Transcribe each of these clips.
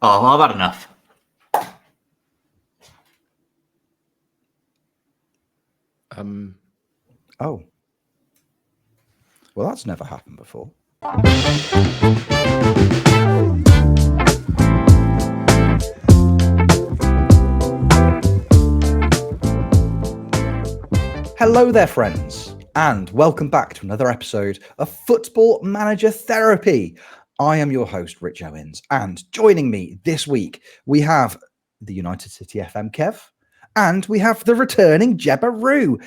Oh, I've had enough. Oh. Well, that's never happened before. Hello there, friends, and welcome back to another episode of Football Manager Therapy. I am your host, Rich Owens, and joining me this week, we have the United City FM Kev, and we have the returning Jeb.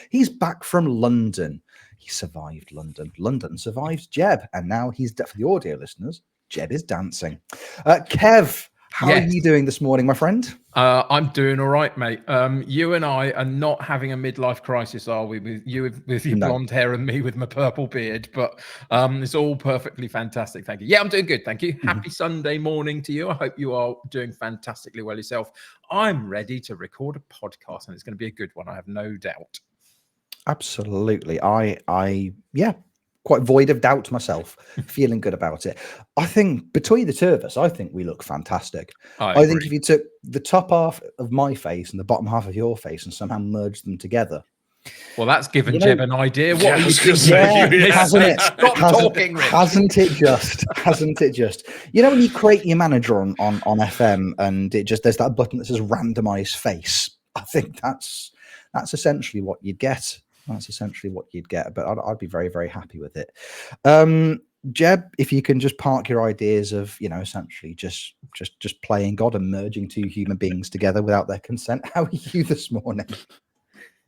He's back from London. He survived London. London survived Jeb, and now he's, for the audio listeners, Jeb is dancing. Kev, how are you doing this morning, my friend? I'm doing all right, mate. You and I are not having a midlife crisis, are we? With you with your blonde hair and me with my purple beard, but it's all perfectly fantastic. Thank you. Yeah, I'm doing good. Thank you. Happy Sunday morning to you. I hope you are doing fantastically well yourself. I'm ready to record a podcast, and it's going to be a good one. I have no doubt. Absolutely. Yeah, quite void of doubt myself, feeling good about it. I think between the two of us, I think we look fantastic. I think if you took the top half of my face and the bottom half of your face and somehow merged them together. Well, that's given Jeb an idea. What are you hasn't it? Stop talking, Rich. Hasn't it just? Hasn't it just? You know when you create your manager on FM and it just there's that button that says randomize face. I think that's essentially what you'd get. That's essentially what you'd get, but I'd be very, very happy with it. Jeb, if you can just park your ideas of, essentially just playing God and merging two human beings together without their consent. How are you this morning?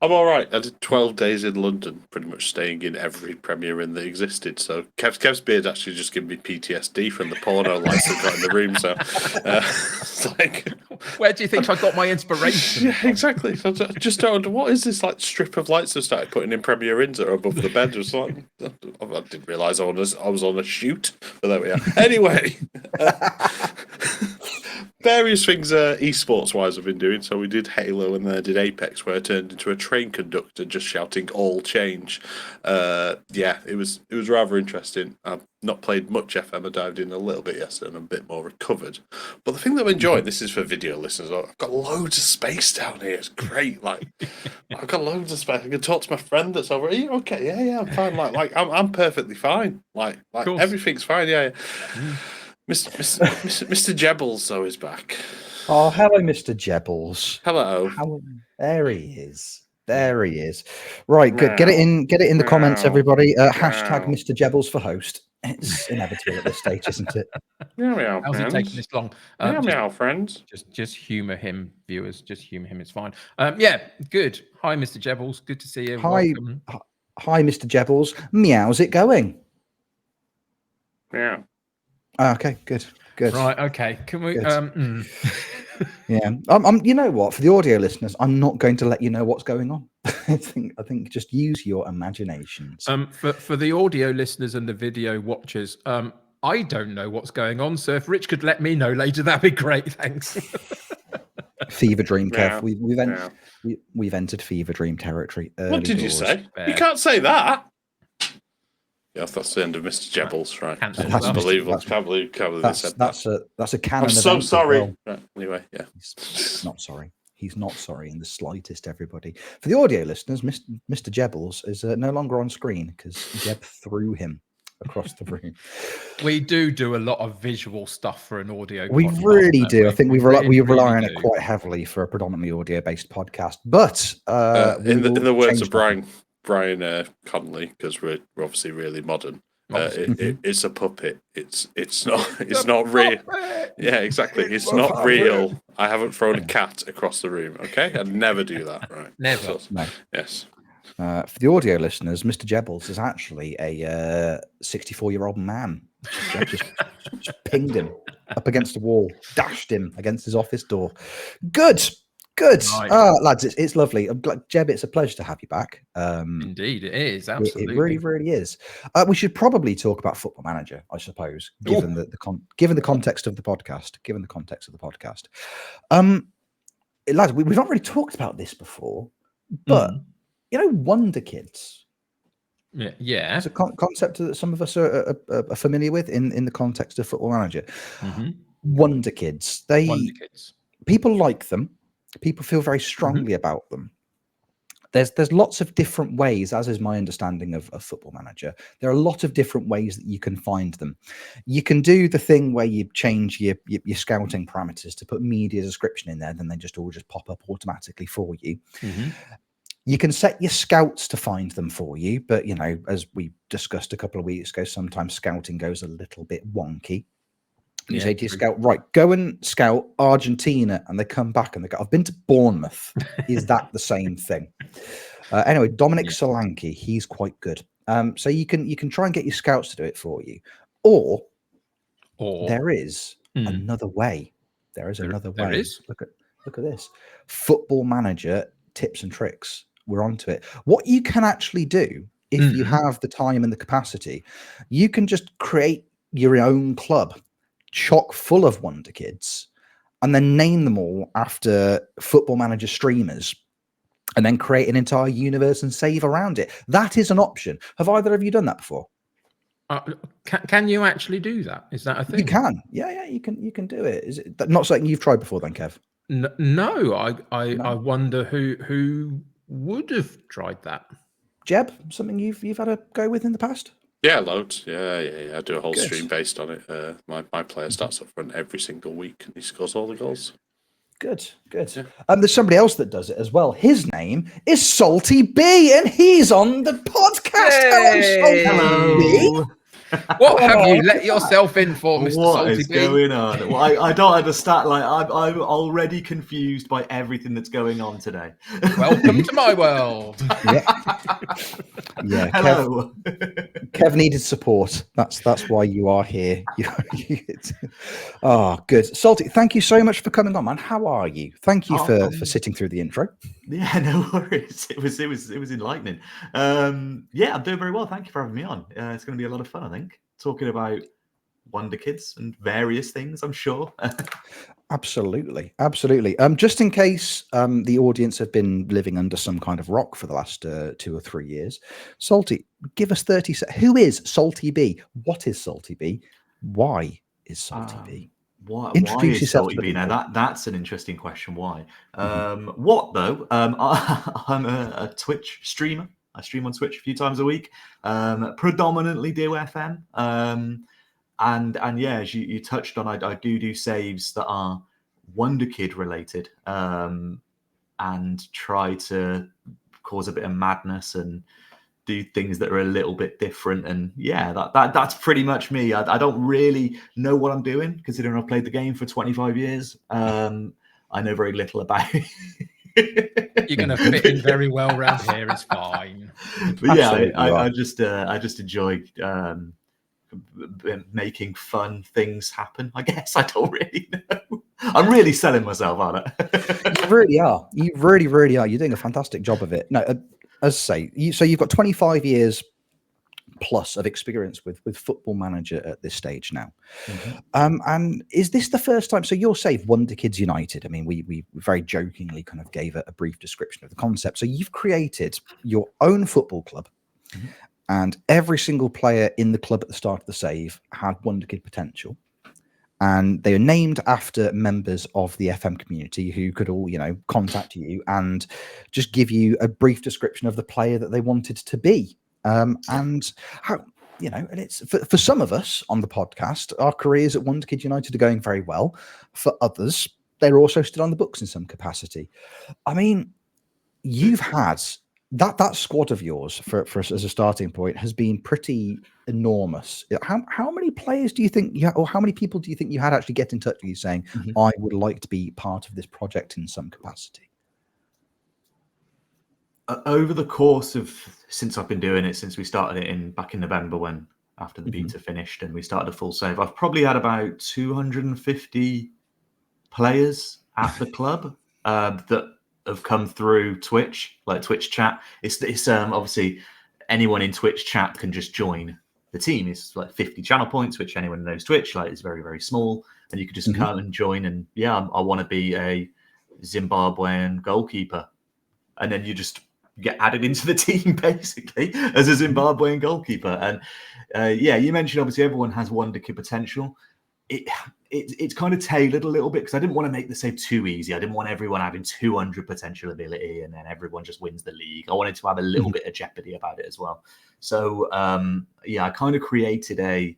I'm all right. I did 12 days in London, pretty much staying in every Premier Inn that existed. So Kev's beard actually just gave me PTSD from the porno lights that got in the room. So it's like, where do you think I got my inspiration? Yeah, exactly. So I just don't. What is this like strip of lights I started putting in Premier Inns that are above the bed? Just like I didn't realise I was on a shoot, but there we are. Anyway. Various things esports wise I've been doing. So we did Halo and then I did Apex, where I turned into a train conductor just shouting all change. It was rather interesting. I've not played much FM. I dived in a little bit yesterday and I'm a bit more recovered. But the thing that I'm enjoying, this is for video listeners, I've got loads of space down here. It's great. Like I've got loads of space. I can talk to my friend that's over. Are you okay? Yeah, I'm fine. Like I'm perfectly fine. Like everything's fine. Yeah. Mr. Jebbles, though, is back. Oh, hello, Mr. Jebbles. Hello. There he is. There he is. Right, good. Get it in the comments, everybody. Hashtag Mr. Jebbles for host. It's inevitable at this stage, isn't it? Meow, how's it taking this long? Meow, friends. Just humour him, viewers. Just humour him. It's fine. Yeah, good. Hi, Mr. Jebbles. Good to see you. Hi, Mr. Jebbles. Meow's it going? Yeah. Okay, good. Right, okay. Can we? Yeah. You know what? For the audio listeners, I'm not going to let you know what's going on. I think just use your imaginations. For the audio listeners and the video watchers, I don't know what's going on. So if Rich could let me know later, that'd be great. Thanks. Fever dream, Kev. We've entered fever dream territory. What did you say? You can't say that. Yeah, that's the end of Mr. Jebbles, right? That's unbelievable. Can't believe they said that. That's a canon. I'm so sorry. Well. Right, anyway, yeah. He's not sorry. He's not sorry in the slightest, everybody. For the audio listeners, Mr. Jebbles is no longer on screen because Jeb threw him across the room. We do a lot of visual stuff for an audio. We really do. I think we rely on it quite heavily for a predominantly audio-based podcast. But in the words of Brian Connolly, because we're obviously really modern. It's a puppet. It's not real. Yeah, exactly. It's not real. I haven't thrown a cat across the room. Okay, I'd never do that. Right? Never. No. Yes. For the audio listeners, Mr. Jebbles is actually a 64-year-old man. Just pinged him up against a wall, dashed him against his office door. Good. Right. Lads, it's lovely. Jeb, it's a pleasure to have you back. Indeed, it is. Absolutely. It really, really is. We should probably talk about Football Manager, I suppose, given the context of the podcast. Lads, we've not really talked about this before, but Wonderkids. Yeah. It's a concept that some of us are familiar with in the context of Football Manager. Mm-hmm. Wonderkids. Wonderkids. People like them. People feel very strongly about them. There's lots of different ways, as is my understanding of Football Manager. There are a lot of different ways that you can find them. You can do the thing where you change your scouting parameters to put media description in there, then they just all pop up automatically for you. You can set your scouts to find them for you, but as we discussed a couple of weeks ago, sometimes scouting goes a little bit wonky. You say to your scout, right, go and scout Argentina, and they come back and they go, I've been to Bournemouth. Is that the same thing? Anyway, Dominic Solanke, he's quite good. So you can try and get your scouts to do it for you, or there is another way. There is another way. There is. Look at this. Football Manager tips and tricks. We're onto it. What you can actually do, if you have the time and the capacity, you can just create your own club, chock full of Wonderkids, and then name them all after Football Manager streamers, and then create an entire universe and save around it. That is an option. Have either of you done that before? Can you actually do that? Is that a thing? You can. Yeah, you can do it. Is it not something you've tried before then, Kev? No, I wonder who would have tried that. Jeb, something you've had a go with in the past? Yeah, loads. Yeah. I do a whole stream based on it. My player starts up front every single week and he scores all the goals. Good. Yeah. There's somebody else that does it as well. His name is Salty B, and he's on the podcast. Hey! Hello, Salty B. What have you let yourself in for, Mr. What Salty is B? going on? Well, I don't understand. Like, I'm already confused by everything that's going on today. Welcome to my world. Yeah. Hello. Kev needed support. That's why you are here. Oh, good. Salty, thank you so much for coming on, man. How are you? Thank you for sitting through the intro. Yeah, no worries. It was enlightening. Yeah, I'm doing very well. Thank you for having me on. It's going to be a lot of fun, I think. Talking about Wonderkids and various things, I'm sure. Absolutely. Just in case the audience have been living under some kind of rock for the last 2 or 3 years, Salty, give us 30 seconds. Who is Salty B? What is Salty B? Why is Salty B? Why Introduce is yourself Salty to B? Now that's an interesting question. Why? What though? I'm a Twitch streamer. I stream on Twitch a few times a week. Predominantly do FM. And yeah, as you touched on, I do saves that are Wonderkid related, and try to cause a bit of madness and do things that are a little bit different. And yeah, that's pretty much me. I don't really know what I'm doing, considering I've played the game for 25 years. I know very little about it. You're going to fit in very well around here. It's fine. But yeah, I just enjoy making fun things happen. I guess I don't really know. I'm really selling myself, aren't I? You really are. You really are. You're doing a fantastic job of it. No, as I say, so you've got 25 years plus of experience with Football Manager at this stage now. And is this the first time? So you're saying Wonderkids United. I mean, we very jokingly kind of gave a brief description of the concept. So you've created your own football club, and every single player in the club at the start of the save had Wonderkid potential. And they are named after members of the FM community who could all, contact you and just give you a brief description of the player that they wanted to be. And how, and it's for some of us on the podcast, our careers at Wonderkids United are going very well. For others, they're also still on the books in some capacity. I mean, you've had that squad of yours for us as a starting point has been pretty enormous. How many players do you think you or how many people do you think you had actually get in touch with you saying, I would like to be part of this project in some capacity? Over the course of since I've been doing it, since we started it back in November, after the beta finished and we started a full save, I've probably had about 250 players at the club that have come through Twitch, like Twitch chat. It's obviously anyone in Twitch chat can just join the team. It's like 50 channel points, which anyone knows Twitch, like, it's very, very small, and you could just come and join. And yeah, I want to be a Zimbabwean goalkeeper, and then you just get added into the team basically as a Zimbabwean goalkeeper. And yeah, you mentioned obviously everyone has Wonderkid potential. it's kind of tailored a little bit because I didn't want to make the save too easy. I didn't want everyone having 200 potential ability and then everyone just wins the league. I wanted to have a little bit of jeopardy about it as well. So I kind of created a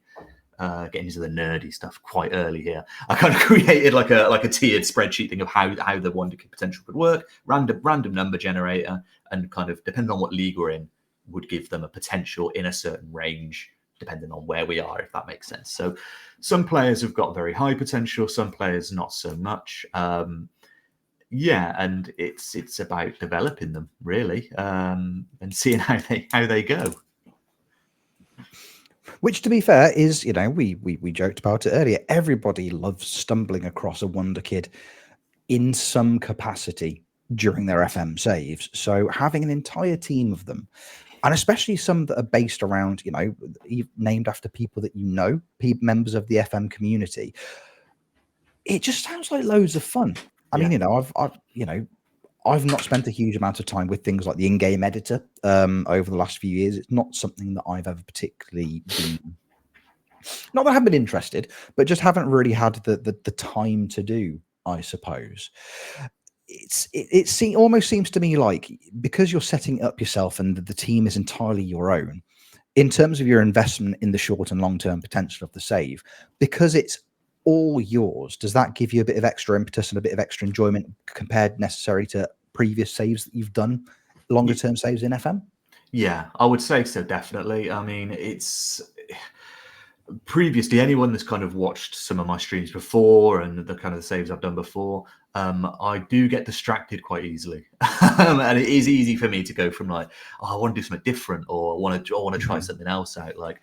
getting into the nerdy stuff quite early here. I kind of created like a tiered spreadsheet thing of how the Wonderkid potential could work, random number generator, and kind of depending on what league we're in, would give them a potential in a certain range, depending on where we are, if that makes sense. So some players have got very high potential, some players not so much. And it's about developing them really, and seeing how they go. Which, to be fair, is, we joked about it earlier. Everybody loves stumbling across a Wonderkid in some capacity during their FM saves. So having an entire team of them, and especially some that are based around, named after people that members of the FM community, it just sounds like loads of fun. I mean, I've not spent a huge amount of time with things like the in-game editor over the last few years. It's not something that I've ever particularly been, not that I haven't been interested, but just haven't really had the time to do, I suppose. It almost seems to me like, because you're setting it up yourself and the team is entirely your own, in terms of your investment in the short and long-term potential of the save, because it's all yours, does that give you a bit of extra impetus and a bit of extra enjoyment compared necessarily to previous saves that you've done, longer term saves in FM? Yeah, I would say so, definitely. I mean, it's previously, anyone that's kind of watched some of my streams before and the kind of saves I've done before, I do get distracted quite easily. And it is easy for me to go from like, I want to do something different, or I want to try something else out. Like,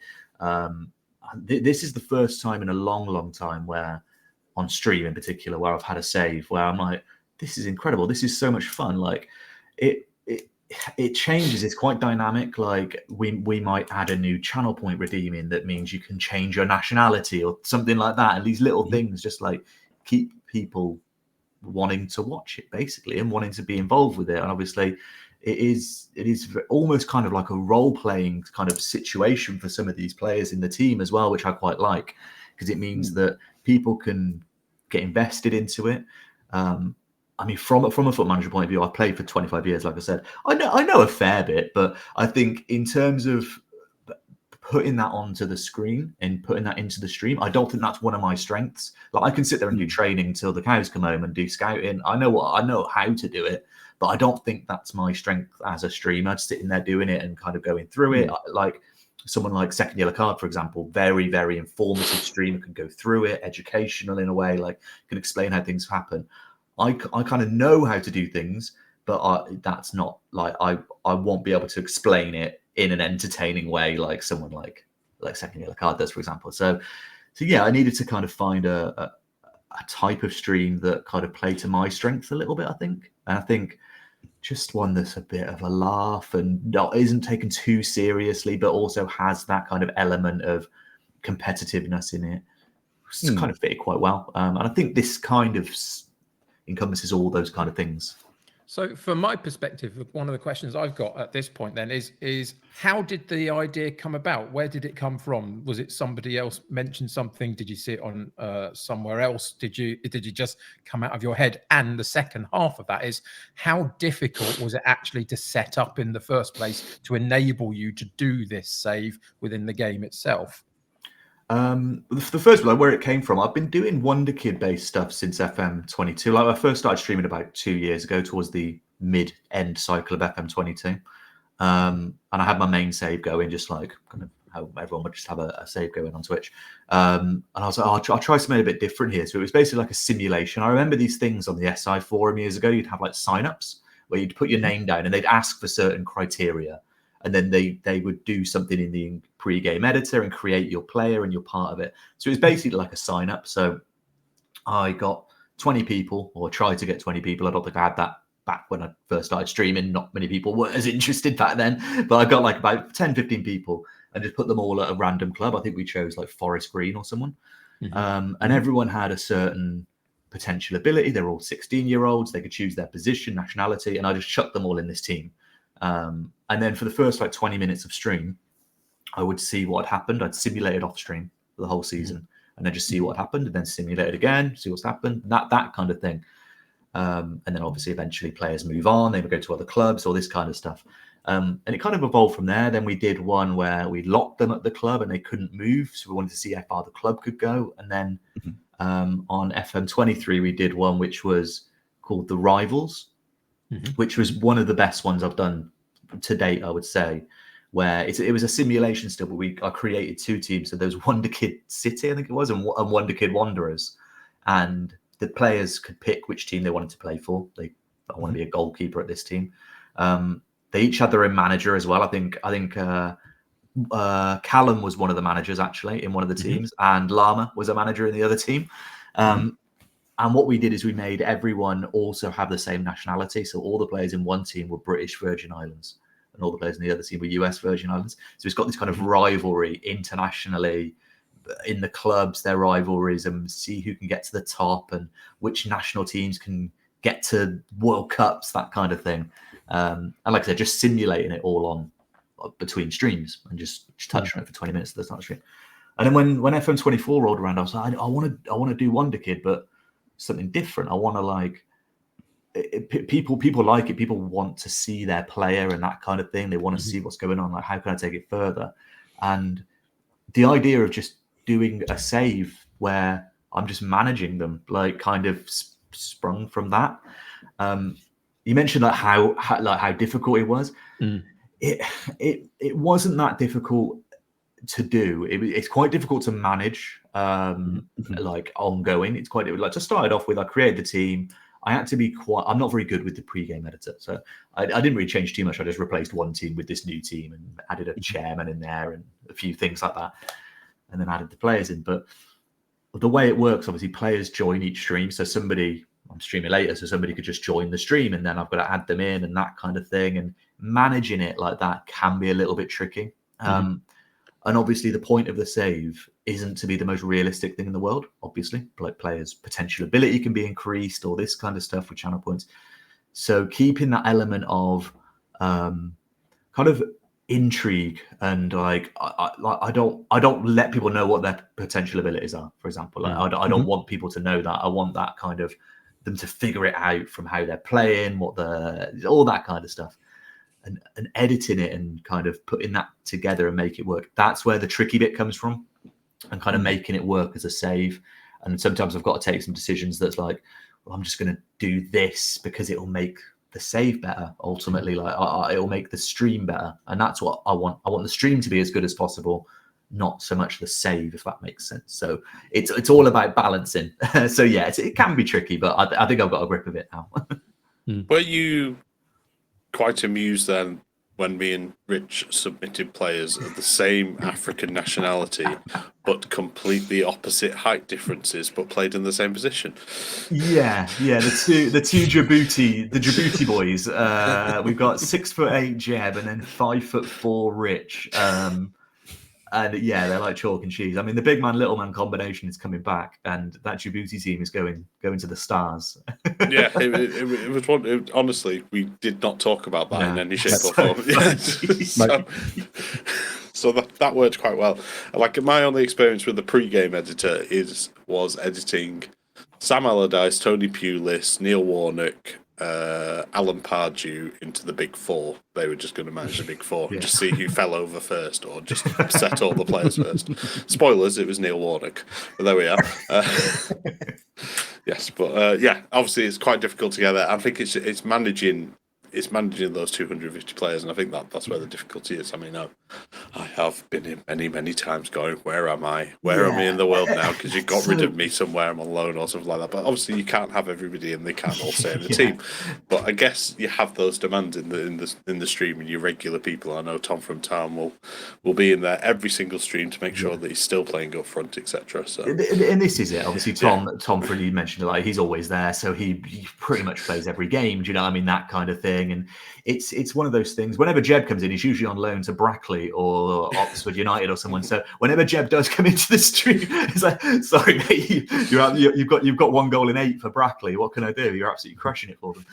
this is the first time in a long time where, on stream in particular, where I've had a save where I'm like, this is incredible. This is so much fun. Like, it changes. It's quite dynamic. Like, we might add a new channel point redeeming that means you can change your nationality or something like that. And these little things just like keep people wanting to watch it basically and wanting to be involved with it. And obviously it is almost kind of like a role-playing kind of situation for some of these players in the team as well, which I quite like, because it means that people can get invested into it. I mean, from a foot manager point of view, I've played for 25 years, like I said. I know a fair bit, but I think in terms of putting that onto the screen and putting that into the stream, I don't think that's one of my strengths. Like, I can sit there and do training till the cows come home and do scouting. I know how to do it, but I don't think that's my strength as a streamer, sitting there doing it and kind of going through it. Like someone like Second Yellow Card, for example, very, very informative streamer, can go through it, educational in a way, like can explain how things happen. I kind of know how to do things, but that's not like, I won't be able to explain it in an entertaining way like someone like Second Yellow Card does, for example. So yeah, I needed to kind of find a type of stream that kind of played to my strengths a little bit, I think. And I think just one that's a bit of a laugh and isn't taken too seriously, but also has that kind of element of competitiveness in it. It's kind of fitted quite well. And I think this kind of encompasses all those kind of things. So from my perspective, one of the questions I've got at this point then is how did the idea come about? Where did it come from? Was it somebody else mentioned something? Did you see it on somewhere else? Did you just come out of your head? And the second half of that is, how difficult was it actually to set up in the first place to enable you to do this save within the game itself? The first one, where it came from, I've been doing Wonderkid based stuff since FM22. Like, I first started streaming about 2 years ago, towards the mid-end cycle of FM22. And I had my main save going, just like kind of how everyone would just have a save going on Twitch. And I was like, I'll try something a bit different here. So it was basically like a simulation. I remember these things on the SI forum years ago. You'd have like signups where you'd put your name down and they'd ask for certain criteria. And then they would do something in the pre-game editor and create your player and you're part of it. So it was basically like a sign up. So I got 20 people, or tried to get 20 people. I don't think I had that back when I first started streaming. Not many people were as interested back then, but I got like about 10, 15 people and just put them all at a random club. I think we chose like Forest Green or someone. And everyone had a certain potential ability. They're all 16-year-olds. They could choose their position, nationality, and I just chucked them all in this team. And then for the first like 20 minutes of stream, I would see what had happened. I'd simulated off stream for the whole season. and then just see what happened, and then simulate it again, see what's happened, that kind of thing. And then obviously eventually players move on, they would go to other clubs, all this kind of stuff. And it kind of evolved from there. Then we did one where we locked them at the club and they couldn't move, so we wanted to see how far the club could go. And then on FM23 we did one which was called the Rivals, which was one of the best ones I've done to date, I would say, where it was a simulation still, but I created 2 teams. So there was Wonderkid City, I think it was, and Wonderkid Wanderers, and the players could pick which team they wanted to play for. I want to be a goalkeeper at this team. They each had their own manager as well. I think Callum was one of the managers actually in one of the teams, and Lama was a manager in the other team. And what we did is we made everyone also have the same nationality. So all the players in one team were British Virgin Islands, and all the players in the other team were US Virgin Islands. So it's got this kind of rivalry internationally in the clubs, their rivalries, and see who can get to the top and which national teams can get to World Cups, that kind of thing. And like I said, just simulating it all on between streams and just touching on it for 20 minutes at the start of the stream. And then when FM24 rolled around, I was like, I want to do Wonderkid, but something different. I want to like people like it. People want to see their player and that kind of thing. They want to see what's going on. Like, how can I take it further? And the idea of just doing a save where I'm just managing them, like, kind of sprung from that. You mentioned like how difficult it was. It wasn't that difficult to do. It's quite difficult to manage, like ongoing. It's quite like, to start it off with, I created the team. I had to be I'm not very good with the pre-game editor, so I didn't really change too much. I just replaced one team with this new team and added a chairman in there and a few things like that, and then added the players in. But the way it works, obviously, players join each stream. So I'm streaming later, so somebody could just join the stream, and then I've got to add them in and that kind of thing. And managing it like that can be a little bit tricky. And obviously, the point of the save isn't to be the most realistic thing in the world. Obviously, like, players' potential ability can be increased, or this kind of stuff with channel points. So keeping that element of kind of intrigue, and like I don't let people know what their potential abilities are. For example, like, I don't want people to know that. I want that kind of them to figure it out from how they're playing, all that kind of stuff. And editing it and kind of putting that together and make it work. That's where the tricky bit comes from, and kind of making it work as a save. And sometimes I've got to take some decisions that's like, well, I'm just going to do this because it'll make the save better. Ultimately, like, it'll make the stream better. And that's what I want. I want the stream to be as good as possible, not so much the save, if that makes sense. So it's all about balancing. So yeah, it can be tricky, but I think I've got a grip of it now. Were you quite amused then when me and Rich submitted players of the same African nationality but completely opposite height differences, but played in the same position? Yeah. The two Djibouti boys. We've got 6'8" Jeb and then 5'4" Rich. And yeah, they're like chalk and cheese. I mean, the big man, little man combination is coming back, and that Djibouti team is going to the stars. Yeah, it was one. Honestly, we did not talk about that in any shape or form. So that worked quite well. Like, my only experience with the pre-game editor was editing Sam Allardyce, Tony Pulis, Neil Warnock, Alan Pardew into the Big Four. They were just going to manage the Big Four and just see who fell over first, or just set all the players first. Spoilers, it was Neil Warnock, but there we are. Yes, but yeah, obviously it's quite difficult to get there. I think it's managing those 250 players, and I think that's where the difficulty is. I mean, I have been in many times going, where am I? Where am I in the world now? Because you got rid of me somewhere, I'm on loan or something like that. But obviously you can't have everybody, and they can't all stay in the team. But I guess you have those demands in the stream, and your regular people. I know Tom from Town will be in there every single stream to make sure that he's still playing up front, etc. So, and this is it. Obviously, Tom Freddie mentioned, like, he's always there, so he pretty much plays every game. Do you know what I mean? That kind of thing. And it's one of those things. Whenever Jeb comes in, he's usually on loan to Brackley or Oxford United or someone. So whenever Jeb does come into the stream, it's like, sorry, mate, you've got 1 goal in 8 for Brackley. What can I do? You're absolutely crushing it for them.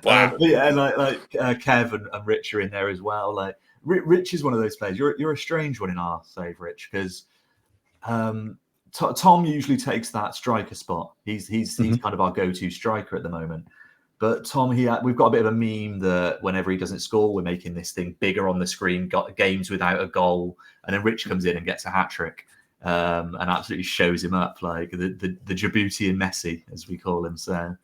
Wow. Yeah, and like Kev and Rich are in there as well. Like, Rich is one of those players. You're a strange one in our save, Rich, because Tom usually takes that striker spot. He's kind of our go-to striker at the moment. But Tom, we've got a bit of a meme that whenever he doesn't score, we're making this thing bigger on the screen. Got games without a goal, and then Rich comes in and gets a hat trick, and absolutely shows him up like the Djiboutian Messi, as we call him. So.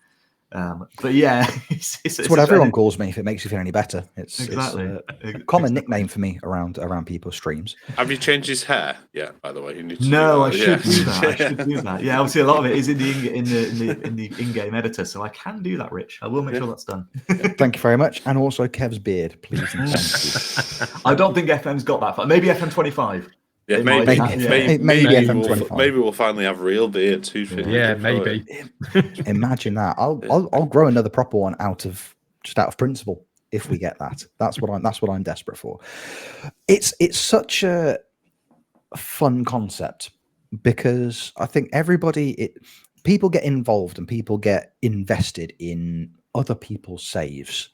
But yeah, it's what everyone calls me if it makes you feel any better. It's exactly a common nickname for me around people's streams. Have you changed his hair? Yeah, by the way, you need to. No, I should do that. I should do that. Yeah, obviously a lot of it is in the in-game editor, so I can do that, Rich. I will make sure that's done. Thank you very much, and also Kev's beard, please and thank you. I don't think FM's got that far. Maybe FM25. Yeah, maybe we'll finally have real beards. Yeah, maybe. Imagine that. I'll grow another proper one out of principle if we get that. That's what I'm desperate for. It's such a fun concept because I think people get involved and people get invested in other people's saves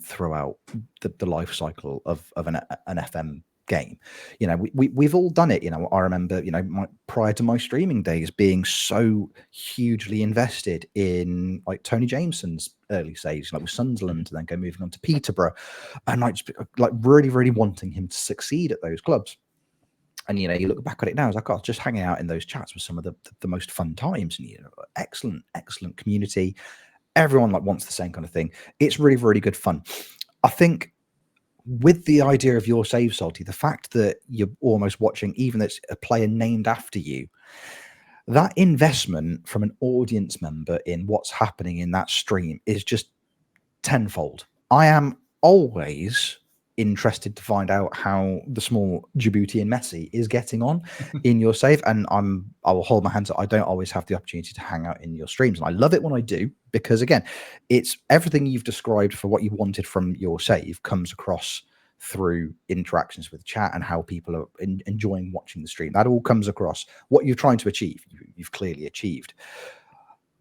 throughout the life cycle of an FM game. You know, we've all done it. You know, I remember, you know, prior to my streaming days being so hugely invested in like Tony Jameson's early saves, like with Sunderland, and then moving on to Peterborough, and like really wanting him to succeed at those clubs. And you know, you look back at it now, it's like, I was just hanging out in those chats with some of the most fun times, and you know, excellent community. Everyone like wants the same kind of thing. It's really good fun. I think with the idea of your save, Salty, the fact that you're almost watching, even though it's a player named after you, that investment from an audience member in what's happening in that stream is just tenfold. I am always interested to find out how the small Djiboutian Messi is getting on in your save, and I will hold my hands up. I don't always have the opportunity to hang out in your streams, and I love it when I do, because again, it's everything you've described for what you wanted from your save comes across through interactions with chat and how people are enjoying watching the stream. That all comes across. What you're trying to achieve, you've clearly achieved.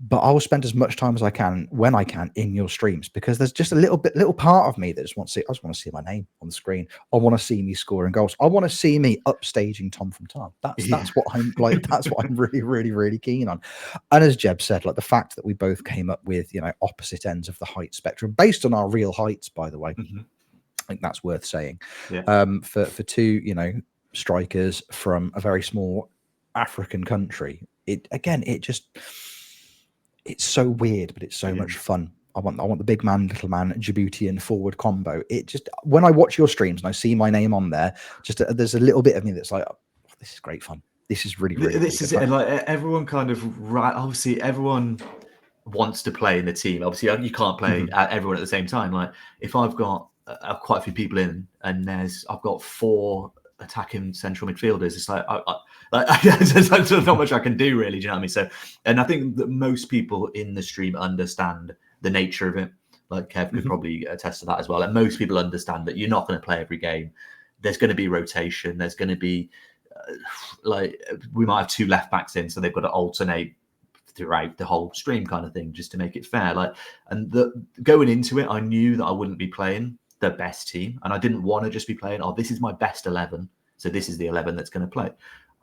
But I will spend as much time as I can when I can in your streams, because there's just a little part of me that just wants to see. I just want to see my name on the screen. I want to see me scoring goals. I want to see me upstaging Tom from Tom. That's what I'm like. That's what I'm really keen on. And as Jeb said, like the fact that we both came up with, you know, opposite ends of the height spectrum based on our real heights, by the way. Mm-hmm. I think that's worth saying. Yeah. For two, you know, strikers from a very small African country, it's so weird, but it's so much fun. I want the big man, little man, Djiboutian forward combo. It just, when I watch your streams and I see my name on there, there's a little bit of me that's like, oh, this is great fun. This is really this is it. And like everyone kind of obviously everyone wants to play in the team. Obviously, you can't play everyone at the same time. Like if I've got quite a few people in, and I've got 4 attacking central midfielders, it's like there's not much I can do, really. Do you know what I mean? So, and I think that most people in the stream understand the nature of it. Like Kev could probably attest to that as well. And most people understand that you're not going to play every game. There's going to be rotation. There's going to be like we might have 2 left backs in, so they've got to alternate throughout the whole stream, kind of thing, just to make it fair. Like, and going into it, I knew that I wouldn't be playing the best team, and I didn't want to just be playing, this is my best 11, so this is the 11 that's going to play.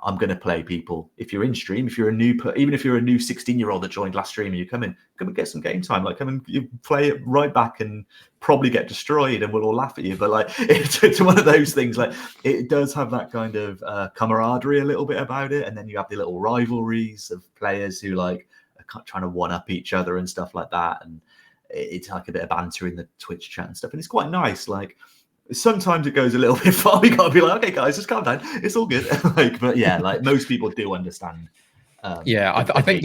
I'm going to play people. If you're in stream, if you're a new, even if you're a new 16-year-old that joined last stream, and you come and get some game time. Like, come and you play it right back and probably get destroyed, and we'll all laugh at you. But like, it's one of those things. Like, it does have that kind of camaraderie a little bit about it, and then you have the little rivalries of players who like are trying to one up each other and stuff like that, and it's like a bit of banter in the Twitch chat and stuff, and it's quite nice. Like, sometimes it goes a little bit far. We gotta be like, okay, guys, just calm down. It's all good. Like, but yeah, like most people do understand. I think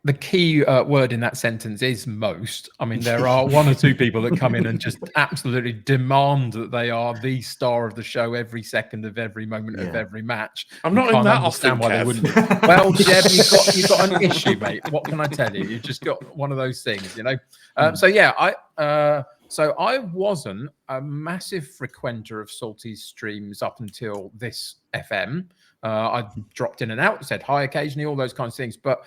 the key word in that sentence is most. I mean, there are 1 or 2 people that come in and just absolutely demand that they are the star of the show every second of every moment of every match. I'm not in that often, why they wouldn't. Well, Jeb, you've got an issue, mate. What can I tell you? You've just got one of those things, you know. So yeah, I wasn't a massive frequenter of Salty's streams up until this FM. I dropped in and out, said hi occasionally, all those kinds of things. But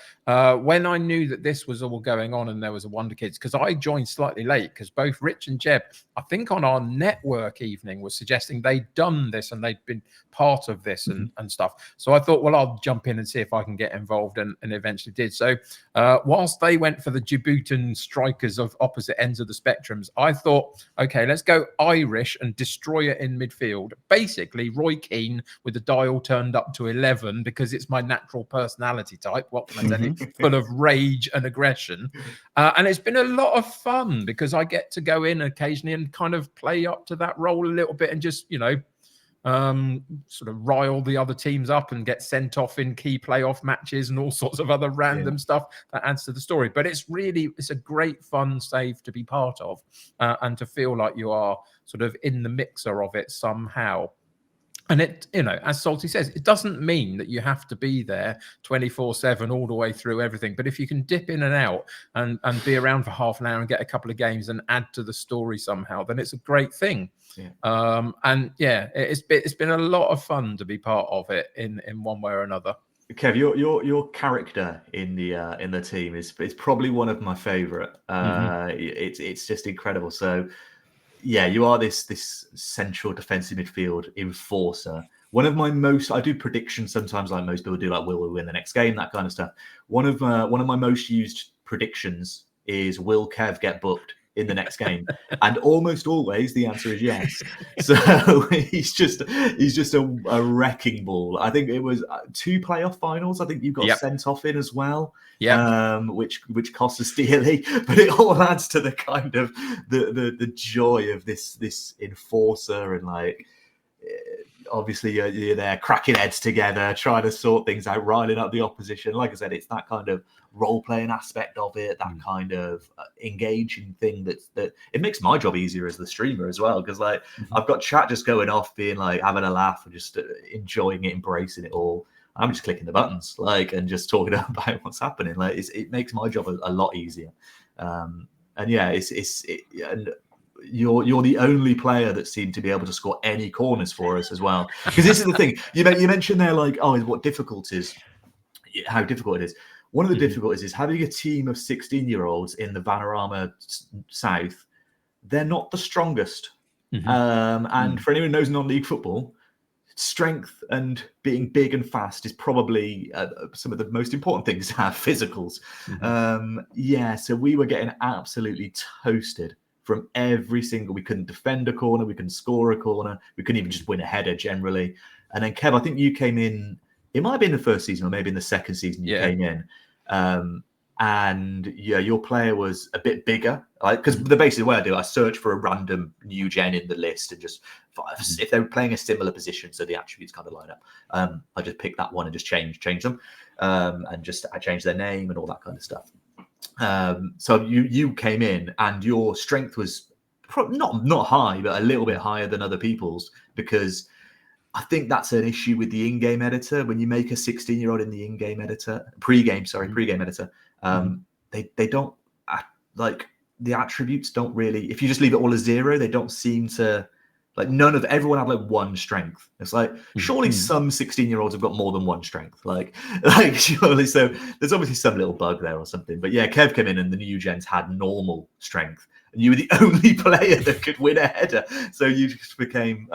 when I knew that this was all going on and there was a Wonderkids, because I joined slightly late, because both Rich and Jeb, I think on our network evening, was suggesting they'd done this and they'd been part of this and stuff. So I thought, well, I'll jump in and see if I can get involved, and eventually did. So whilst they went for the Djiboutian strikers of opposite ends of the spectrums, I thought, okay, let's go Irish and destroy it in midfield. Basically, Roy Keane with the dial turned up to 11, because it's my natural personality type. What can I tell you? Full of rage and aggression. And it's been a lot of fun, because I get to go in occasionally and kind of play up to that role a little bit and just, sort of rile the other teams up and get sent off in key playoff matches and all sorts of other random stuff that adds to the story. But it's a great fun save to be part of, and to feel like you are sort of in the mixer of it somehow. And it, as Salty says, it doesn't mean that you have to be there 24/7 all the way through everything. But if you can dip in and out and be around for half an hour and get a couple of games and add to the story somehow, then it's a great thing. It's been a lot of fun to be part of it in one way or another. Kev, your character in the team is probably one of my favorite. It's just incredible. So yeah, you are this central defensive midfield enforcer. One of my most, I do predictions sometimes, like most people do, like will we win the next game, that kind of stuff. One of my most used predictions is, will Kev get booked in the next game? And almost always the answer is yes. So he's just a wrecking ball. I think it was 2 playoff finals. I think you got sent off in as well. Which cost us dearly, but it all adds to the kind of the joy of this enforcer. And like, obviously you're there cracking heads together, trying to sort things out, riling up the opposition. Like I said, it's that kind of role-playing aspect of it, that kind of engaging thing that it makes my job easier as the streamer as well, because like I've got chat just going off, being like having a laugh and just enjoying it, embracing it all. I'm just clicking the buttons, like, and just talking about what's happening. Like, it makes my job a lot easier. And yeah, and you're the only player that seemed to be able to score any corners for us as well. Because this is the thing you mentioned there, like, how difficult it is. One of the difficulties is having a team of 16-year-olds in the Vanarama South. They're not the strongest. And for anyone who knows non-league football, strength and being big and fast is probably some of the most important things to have, physicals. So we were getting absolutely toasted from every single. We couldn't defend a corner, we couldn't score a corner, we couldn't even just win a header generally. And then Kev, I think you came in, it might have been the first season or maybe in the second season you came in. And your player was a bit bigger, because basically the way I do it, I search for a random new gen in the list and just, if they're playing a similar position, so the attributes kind of line up, I just pick that one and just change them, and I change their name and all that kind of stuff. So you came in and your strength was not high, but a little bit higher than other people's, because I think that's an issue with the in-game editor. When you make a 16-year-old in the in-game editor, pre-game editor, they don't, like, the attributes don't really, if you just leave it all as 0, they don't seem to, like, everyone had like 1 strength. It's like, surely some 16-year-olds have got more than 1 strength. Like surely. So there's obviously some little bug there or something. But yeah, Kev came in and the new gens had normal strength. And you were the only player that could win a header. So you just became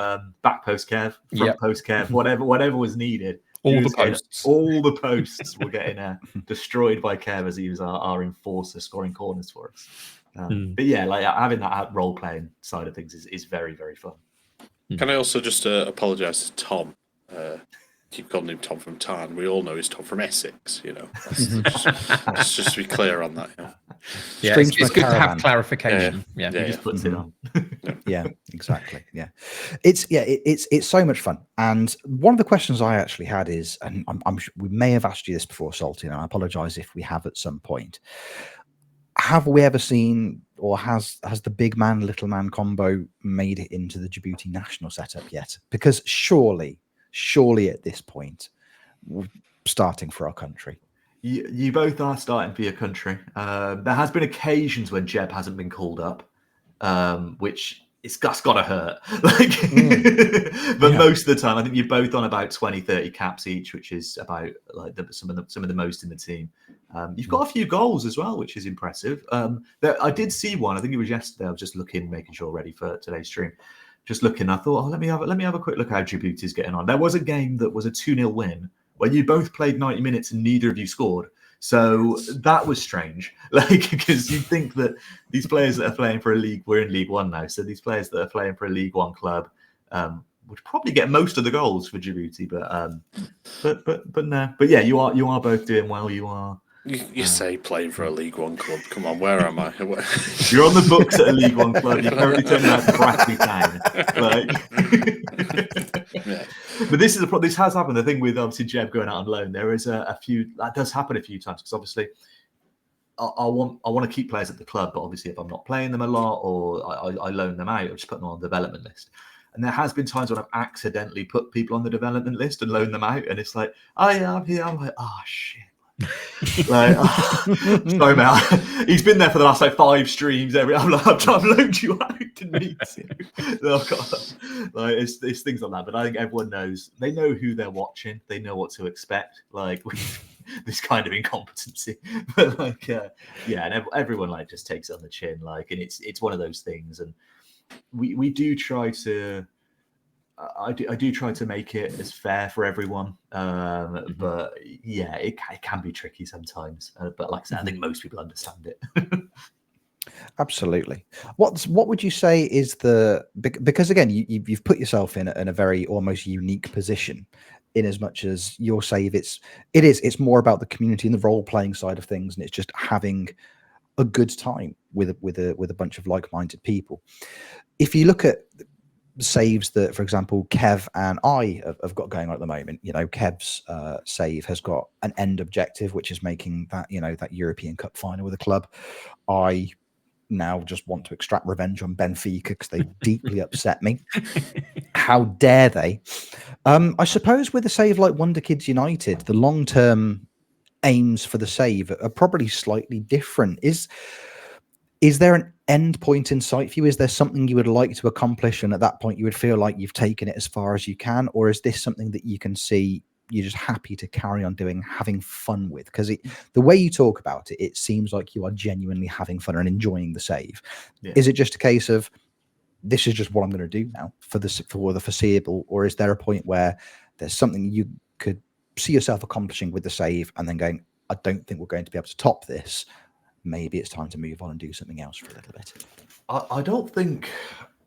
back post Kev, front post Kev, whatever was needed. All the posts were getting destroyed by Kev, as he was our enforcer, scoring corners for us. But yeah, like, having that role-playing side of things is very, very fun. Can I also just apologise to Tom? Keep calling him Tom from Tarn. We all know he's Tom from Essex, Let's just be clear on that. Yeah, it's good to have clarification. He just puts it on. Yeah, exactly. Yeah, it's so much fun. And one of the questions I actually had is, and I'm sure we may have asked you this before, Salty, and I apologise if we have at some point. Have we ever seen, or has the big man little man combo made it into the Djibouti national setup yet? Because surely at this point, we're starting for our country. You both are starting for your country. There has been occasions when Jeb hasn't been called up, which it's got to hurt. Like, but most of the time, I think you're both on about 20, 30 caps each, which is about like some of the most in the team. You've got a few goals as well, which is impressive. I did see one. I think it was yesterday. I was just looking, making sure ready for today's stream. Just looking, I thought, let me have a quick look how Djibouti's getting on. There was a game that was a 2-0 win where you both played 90 minutes and neither of you scored. So that was strange, like, because you think that these players that are playing for a league, we're in League One now, so these players that are playing for a League One club would probably get most of the goals for Djibouti, but no, but yeah, you are both doing well. You are. You say playing for a League One club. Come on, where am I? You're on the books at a League One club. You're currently turning out Brackley Town. Like, but this has happened. The thing with obviously Jeb going out on loan, there is a few that does happen a few times because obviously I want to keep players at the club, but obviously if I'm not playing them a lot or I loan them out, or just put them on the development list. And there has been times when I've accidentally put people on the development list and loaned them out, and it's like, oh yeah, I'm here. I'm like, oh shit. Like, sorry, Mel. He's been there for the last like 5 streams. I'm like, I'm trying to load you out. Didn't need to. Oh, God. Like, it's things like that. But I think everyone knows. They know who they're watching. They know what to expect. Like with this kind of incompetency. But like, yeah, and everyone like just takes it on the chin. Like, and it's one of those things. And we do try to. I do try to make it as fair for everyone, but yeah, it can be tricky sometimes. But like I said, I think most people understand it. Absolutely. What would you say is because again you've put yourself in a very almost unique position, in as much as your save it's more about the community and the role playing side of things, and it's just having a good time with a bunch of like-minded people. If you look at saves that, for example, Kev and I have got going on at the moment, Kev's save has got an end objective, which is making that that European Cup final with the club. I now just want to extract revenge on Benfica because they deeply upset me. How dare they? I suppose with a save like Wonderkids United, the long-term aims for the save are probably slightly different. Is there an end point in sight for you? Is there something you would like to accomplish, and at that point you would feel like you've taken it as far as you can? Or is this something that you can see you're just happy to carry on doing, having fun with? Because the way you talk about it, it seems like you are genuinely having fun and enjoying the save. Yeah. Is it just a case of, this is just what I'm going to do now for the foreseeable? Or is there a point where there's something you could see yourself accomplishing with the save and then going, I don't think we're going to be able to top this. Maybe it's time to move on and do something else for a little bit. I don't think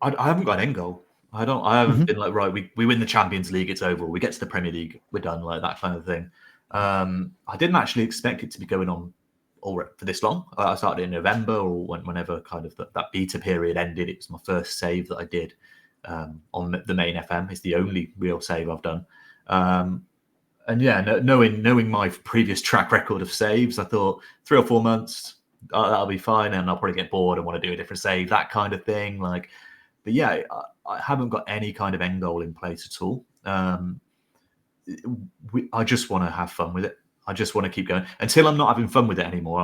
I haven't got an end goal. I haven't been like, right, we win the Champions League, it's over. We get to the Premier League, we're done, like that kind of thing. I didn't actually expect it to be going on for this long. I started in November or whenever kind of that beta period ended. It was my first save that I did on the main FM. It's the only real save I've done. And yeah, knowing my previous track record of saves, I thought 3 or 4 months, that'll be fine, and I'll probably get bored and want to do a different save, that kind of thing. Like, but yeah, I haven't got any kind of end goal in place at all. I just want to have fun with it. I just want to keep going until I'm not having fun with it anymore.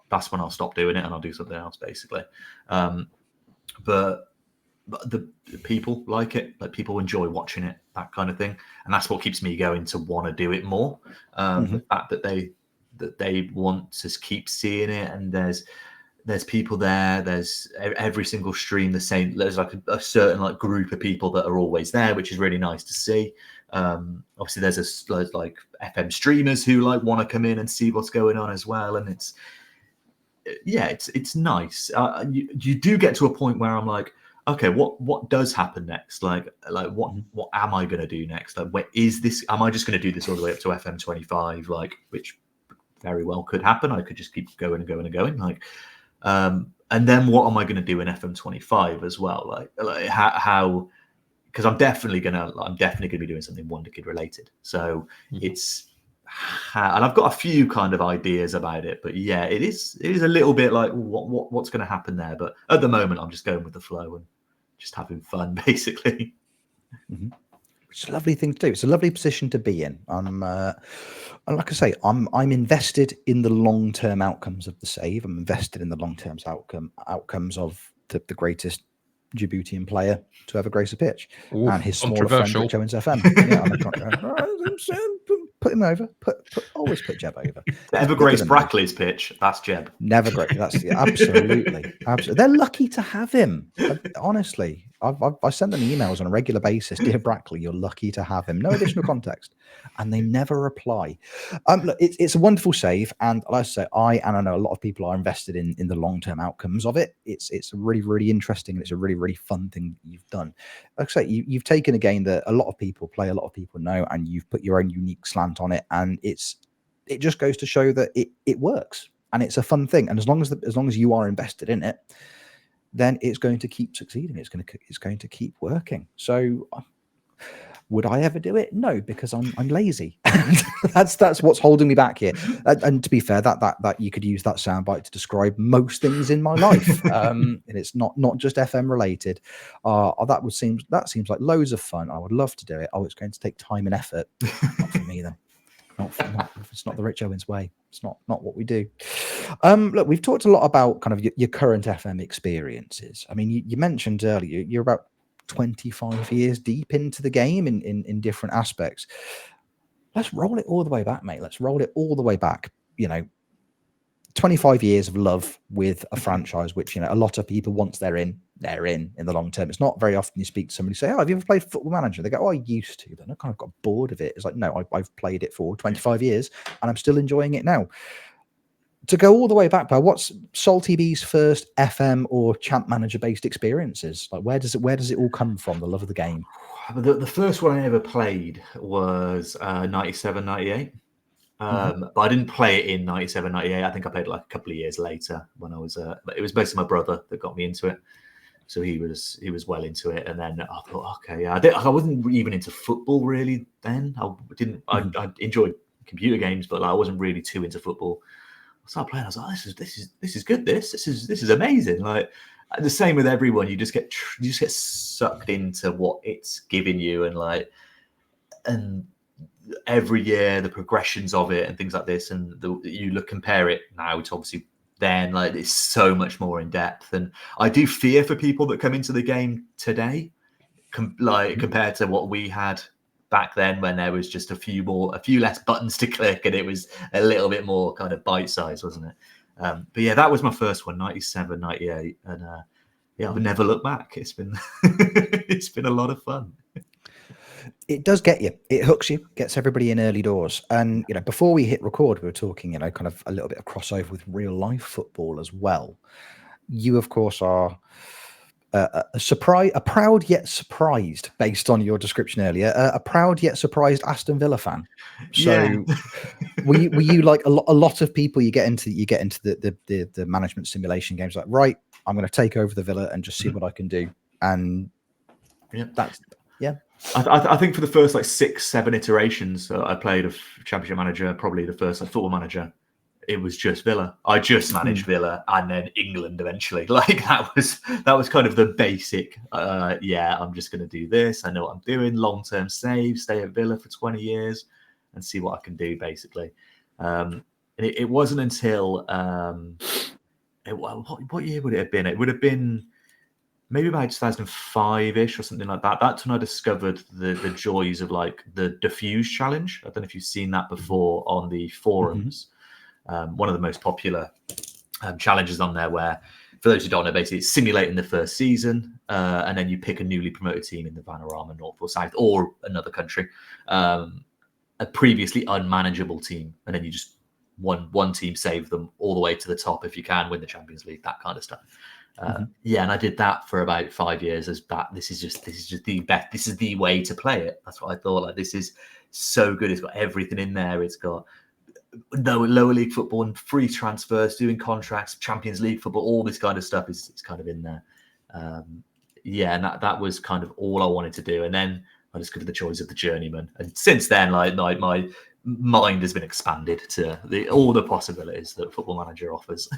That's when I'll stop doing it and I'll do something else, basically. But the people like it, like people enjoy watching it, that kind of thing, and that's what keeps me going to want to do it more. The fact that they want to keep seeing it, and there's people there. There's every single stream the same. There's like a certain like group of people that are always there, which is really nice to see. Obviously, there's like FM streamers who like want to come in and see what's going on as well, and it's nice. You do get to a point where I'm like, okay, what does happen next? Like what am I going to do next? Like, where is this? Am I just going to do this all the way up to FM25? Like, which very well could happen. I could just keep going and going and going. Like, and then what am I going to do in FM25 as well? Like how? Because I'm definitely gonna be doing something Wonderkid related. So it's, and I've got a few kind of ideas about it. But yeah, it is a little bit like what's going to happen there. But at the moment, I'm just going with the flow and just having fun, basically. It's a lovely thing to do. It's a lovely position to be in. And like I say, I'm invested in the long-term outcomes of the save. I'm invested in the long-term outcomes of the greatest Djiboutian player to ever grace a pitch, Ooh, and his smaller friend Rich Owens FM. Yeah, on the put him over. Always put Jeb over. To ever grace Brackley's pitch, that's Jeb. Never great. That's absolutely. They're lucky to have him. Honestly, I send them emails on a regular basis. Dear Brackley, you're lucky to have him. No additional context, and they never reply. Look, it's a wonderful save, and like I say, I know a lot of people are invested in the long term outcomes of it. It's really, really interesting, and it's a really, really fun thing that you've done. Like I say, you've taken a game that a lot of people play, a lot of people know, and you've put your own unique slant on it, and it just goes to show that it works and it's a fun thing. And as long as you are invested in it, then it's going to keep succeeding. It's going to keep working. So would I ever do it? No, because I'm lazy. that's what's holding me back here. And to be fair, that you could use that soundbite to describe most things in my life. And it's not just FM related. That seems like loads of fun. I would love to do it. Oh, it's going to take time and effort. Not for me then. It's not the Rich Owens way. It's not what we do. Look, we've talked a lot about kind of your current FM experiences. I mean, you mentioned earlier you're about 25 years deep into the game in different aspects. Let's roll it all the way back, mate. Let's roll it all the way back. 25 years of love with a franchise, which a lot of people, once they're in the long term. It's not very often you speak to somebody say, "Oh, have you ever played Football Manager?" They go, "Oh, I used to." Then I kind of got bored of it. It's like, no, I've played it for 25 years and I'm still enjoying it now. To go all the way back, pal, what's SolTB's first FM or Champ Manager based experiences? Like, where does it all come from? The love of the game. The first one I ever played was 97, 98. But I didn't play it in 97, 98. I think I played it like a couple of years later when I was. It was basically my brother that got me into it, so he was well into it. And then I thought, okay, yeah, I wasn't even into football really then. I enjoyed computer games, but I wasn't really too into football. I started playing. I was like, this is good. This is amazing. Like the same with everyone. You just get sucked into what it's giving you, and every year the progressions of it and things like this, and compare it now to obviously then, like, it's so much more in depth. And I do fear for people that come into the game today, compared to what we had back then, when there was just a few less buttons to click, and it was a little bit more kind of bite size, wasn't it? But yeah, that was my first one, 97, 98, and yeah, I've never looked back. It's been it's been a lot of fun. It does get you. It hooks you, gets everybody in early doors. And, before we hit record, we were talking, kind of a little bit of crossover with real life football as well. You, of course, are a proud yet surprised, based on your description earlier, a proud yet surprised Aston Villa fan. So Yeah. were you like a lot of people, you get into the management simulation games, like, right, I'm going to take over the Villa and just see what I can do. And I think for the first 6-7 iterations I played of Championship Manager, probably the first Football Manager, it was just Villa. I just managed Villa and then England eventually. Like that was kind of the basic. I'm just going to do this. I know what I'm doing. Long-term save, stay at Villa for 20 years, and see what I can do. Basically, and it wasn't until what year would it have been? It would have been maybe about 2005-ish or something like that. That's when I discovered the joys of the Diffuse Challenge. I don't know if you've seen that before on the forums. One of the most popular challenges on there, where, for those who don't know, basically it's simulating the first season, and then you pick a newly promoted team in the Vanarama, North or South, or another country, a previously unmanageable team, and then you just one team save them all the way to the top if you can, win the Champions League, that kind of stuff. Yeah, and I did that for about 5 years. This is just the best. This is the way to play it. That's what I thought. Like, this is so good. It's got everything in there. It's got lower league football and free transfers, doing contracts, Champions League football, all this kind of stuff is kind of in there. And that was kind of all I wanted to do. And then I discovered the joys of the journeyman. And since then, my mind has been expanded to all the possibilities that Football Manager offers.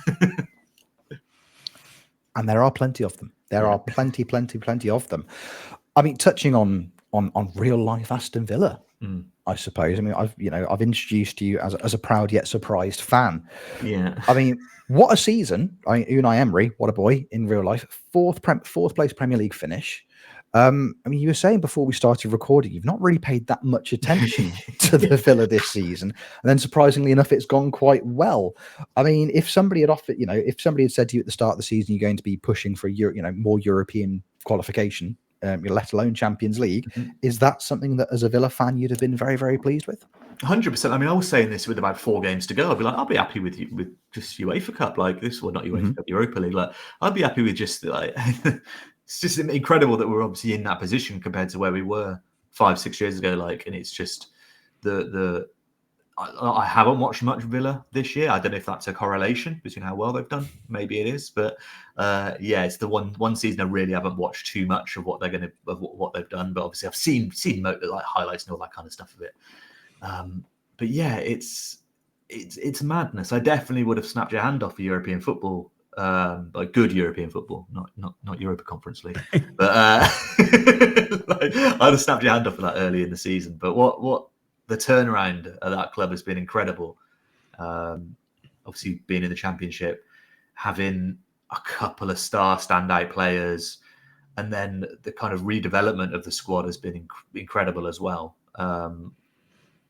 And there are plenty of them. There are plenty of them. I mean, touching on real life Aston Villa. I suppose. I mean, I've introduced you as a proud yet surprised fan. Yeah. I mean, what a season! Unai Emery, what a boy in real life. Fourth place Premier League finish. I mean, you were saying before we started recording, you've not really paid that much attention to the Villa this season, and then surprisingly enough, it's gone quite well. I mean, if somebody had offered, if somebody had said to you at the start of the season, you're going to be pushing for more European qualification, let alone Champions League, is that something that as a Villa fan you'd have been very, very pleased with? 100%. I mean, I was saying this with about 4 games to go. I'd be like, I'll be happy with just UEFA Cup like this. Well, not UEFA Cup, Europa League. Like, I'd be happy with just like. It's just incredible that we're obviously in that position compared to where we were 5-6 years ago. Like, and it's just I haven't watched much Villa this year. I don't know if that's a correlation between how well they've done. Maybe it is, but it's the one season I really haven't watched too much of what what they've done. But obviously, I've seen like highlights and all that kind of stuff of it. But yeah, it's madness. I definitely would have snapped your hand off for European football. Like good European football, not Europa Conference League. But I'd have snapped your hand off for that early in the season. But what the turnaround of that club has been incredible. Obviously, being in the Championship, having a couple of standout players, and then the kind of redevelopment of the squad has been incredible as well.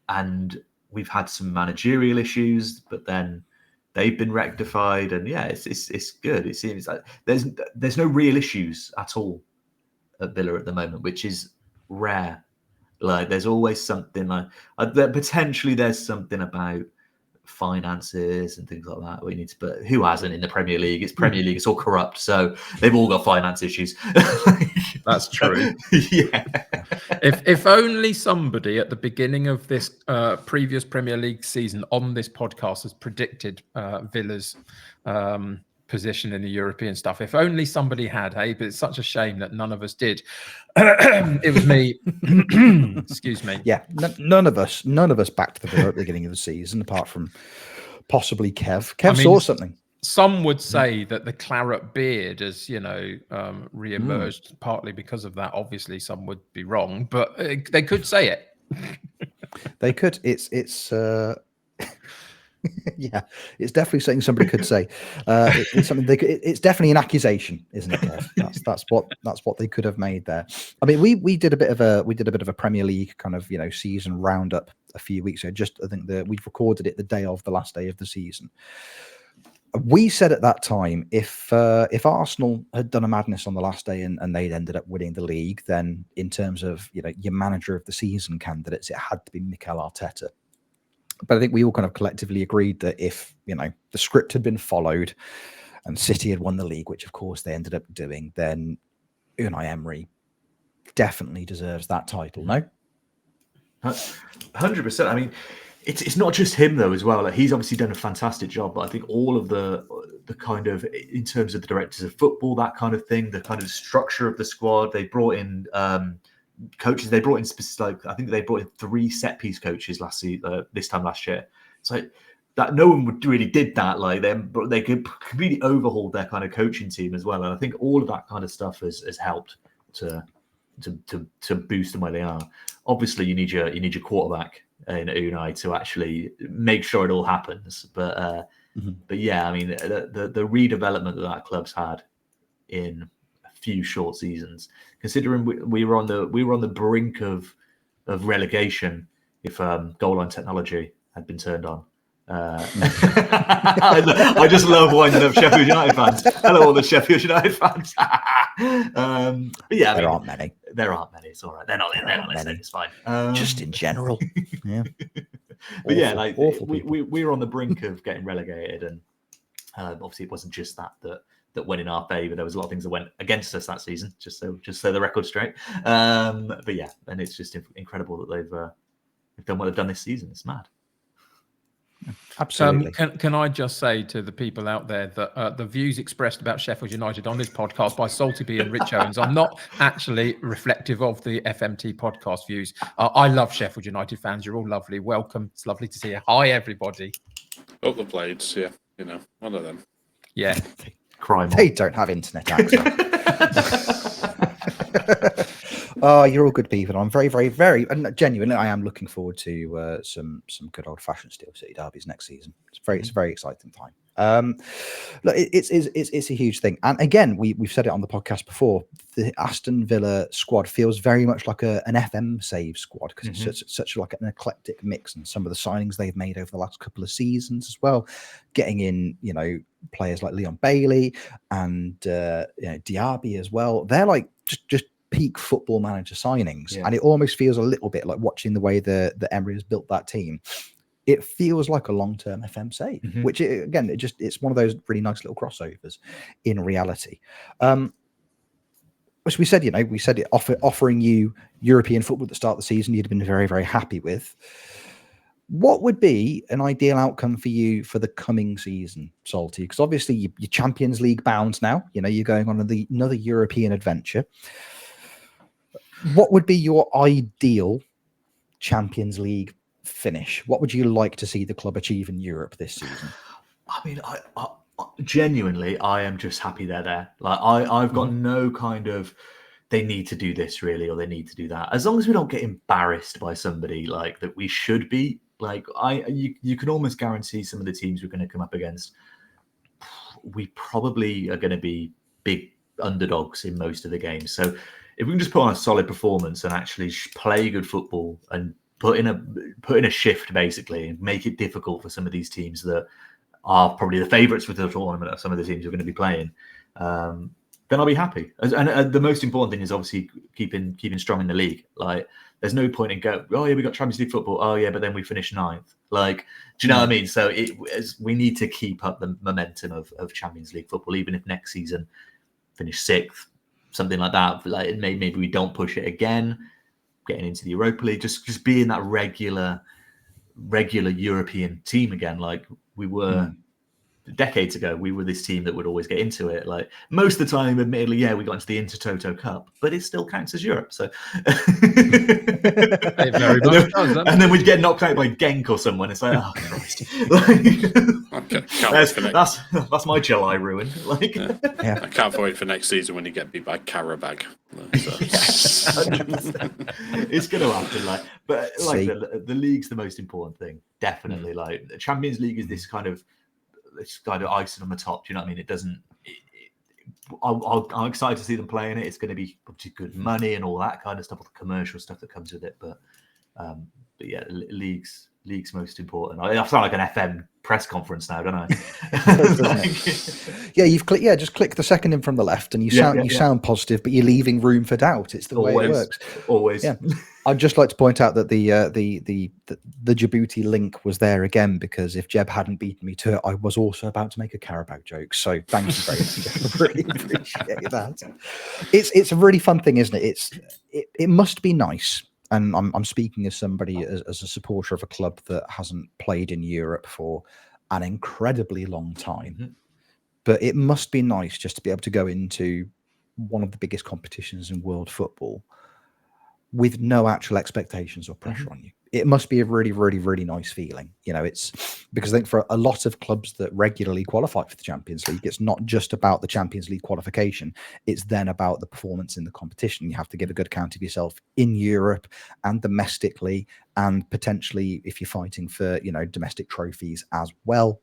And we've had some managerial issues, but then they've been rectified, and it's good. It seems like there's no real issues at all at Villa at the moment, which is rare. Like there's always something like potentially there's something about finances and things like that we need to, but who hasn't in the Premier League? It's Premier League, it's all corrupt, so they've all got finance issues. That's true. Yeah. If only somebody at the beginning of this previous Premier League season on this podcast has predicted Villa's position in the European stuff. If only somebody had, hey, but it's such a shame that none of us did. It was me. Excuse me. Yeah, none of us backed the Villa at the beginning of the season, apart from possibly Kev. Kev saw something. Some would say that the claret beard has, re-emerged partly because of that. Obviously, some would be wrong, but they could say it. They could. It's yeah, it's definitely something somebody could say. It's something they could, it's definitely an accusation, isn't it, Kev? That's what they could have made there. I mean, we did a bit of a Premier League kind of season roundup a few weeks ago. I think that we recorded it the day of the last day of the season. We said at that time, if Arsenal had done a madness on the last day and they'd ended up winning the league, then in terms of your manager of the season candidates, it had to be Mikel Arteta. But I think we all kind of collectively agreed that if the script had been followed and City had won the league, which of course they ended up doing, then Unai Emery definitely deserves that title. No, 100%. I mean, it's not just him though as well. Like, he's obviously done a fantastic job, but I think all of the kind of, in terms of the directors of football, that kind of thing, the kind of structure of the squad, they brought in coaches. They brought in I think they brought in 3 set piece coaches this time last year. It's like that no one really did that like them, but they could completely overhaul their kind of coaching team as well. And I think all of that kind of stuff has helped to boost them where they are. Obviously, you need your quarterback in Unai to actually make sure it all happens. But yeah, I mean the redevelopment that club's had in a few short seasons, considering we were on the brink of relegation if goal line technology had been turned on. I just love winding up Sheffield United fans. Hello, all the Sheffield United fans. But yeah, there aren't many. There aren't many. It's all right. They're not many. It's fine. Just in general. Yeah. But yeah, like we were on the brink of getting relegated, and obviously it wasn't just that went in our favour. There was a lot of things that went against us that season. Just so the record's straight. But yeah, and it's just incredible that they've done what they've done this season. It's mad. Absolutely. Can I just say to the people out there that the views expressed about Sheffield United on this podcast by Salty B and Rich Owens are not actually reflective of the FMT podcast views. I love Sheffield United fans. You're all lovely. Welcome. It's lovely to see you. Hi, everybody. Up the blades, yeah. One of them. Yeah. Crime. They don't have internet access. Oh, you're all good people. I'm very, and genuinely, I am looking forward to some good old fashioned Steel City derbies next season. It's a very exciting time. Look, it's a huge thing, and again, we've said it on the podcast before. The Aston Villa squad feels very much like an FM save squad because it's such like an eclectic mix, and some of the signings they've made over the last couple of seasons as well, getting in players like Leon Bailey and Diaby as well. They're like just peak Football Manager signings, and it almost feels a little bit like watching the way the Emery has built that team. It feels like a long-term FM save, which it's one of those really nice little crossovers in reality. Which we said it offering you European football at the start of the season, you'd have been very, very happy with. What would be an ideal outcome for you for the coming season, Salty? Because obviously you're Champions League bound now. You're going on another European adventure. What would be your ideal Champions League finish? What would you like to see the club achieve in Europe this season? I mean, I genuinely, I am just happy they're there. Like I've got no kind of they need to do this really or they need to do that. As long as we don't get embarrassed by somebody like that, we should be. Like you can almost guarantee some of the teams we're going to come up against, we probably are going to be big underdogs in most of the games. So if we can just put on a solid performance and actually play good football and put in a shift basically and make it difficult for some of these teams that are probably the favourites for the tournament of some of the teams we're going to be playing, then I'll be happy. And the most important thing is obviously keeping strong in the league. Like there's no point in we got Champions League football. Oh yeah, but then we finished 9th. Like, do you know what I mean? So we need to keep up the momentum of Champions League football, even if next season finish 6th, something like that. Like maybe we don't push it again, getting into the Europa League, just being that regular European team again, like we were decades ago. We were this team that would always get into it. Like most of the time, admittedly, we got into the Intertoto Cup, but it still counts as Europe. So, it very much does, and then we'd get knocked out by Genk or someone. It's like, oh Christ, that's my July ruin. Like, I can't wait for next season when you get beat by Karabag. It's going to happen. But the league's the most important thing, definitely. Like the Champions League is this kind of icing on the top. Do you know what I mean? It doesn't. I'm excited to see them playing it. It's going to be obviously good money and all that kind of stuff, all the commercial stuff that comes with it. But yeah, league's most important. I sound like an FM press conference now, don't I? You've clicked. Yeah, just click the second in from the left, and you sound positive, but you're leaving room for doubt. It's the way it works. Always. Yeah. I'd just like to point out that the Djibouti link was there again because if Jeb hadn't beaten me to it, I was also about to make a Karabag joke. So thank you very much. I really appreciate that. It's a really fun thing, isn't it? It must be nice. And I'm speaking as somebody as a supporter of a club that hasn't played in Europe for an incredibly long time. But it must be nice just to be able to go into one of the biggest competitions in world football with no actual expectations or pressure on you. It must be a really, really, really nice feeling. It's because I think for a lot of clubs that regularly qualify for the Champions League, it's not just about the Champions League qualification. It's then about the performance in the competition. You have to give a good account of yourself in Europe and domestically, and potentially if you're fighting for, domestic trophies as well.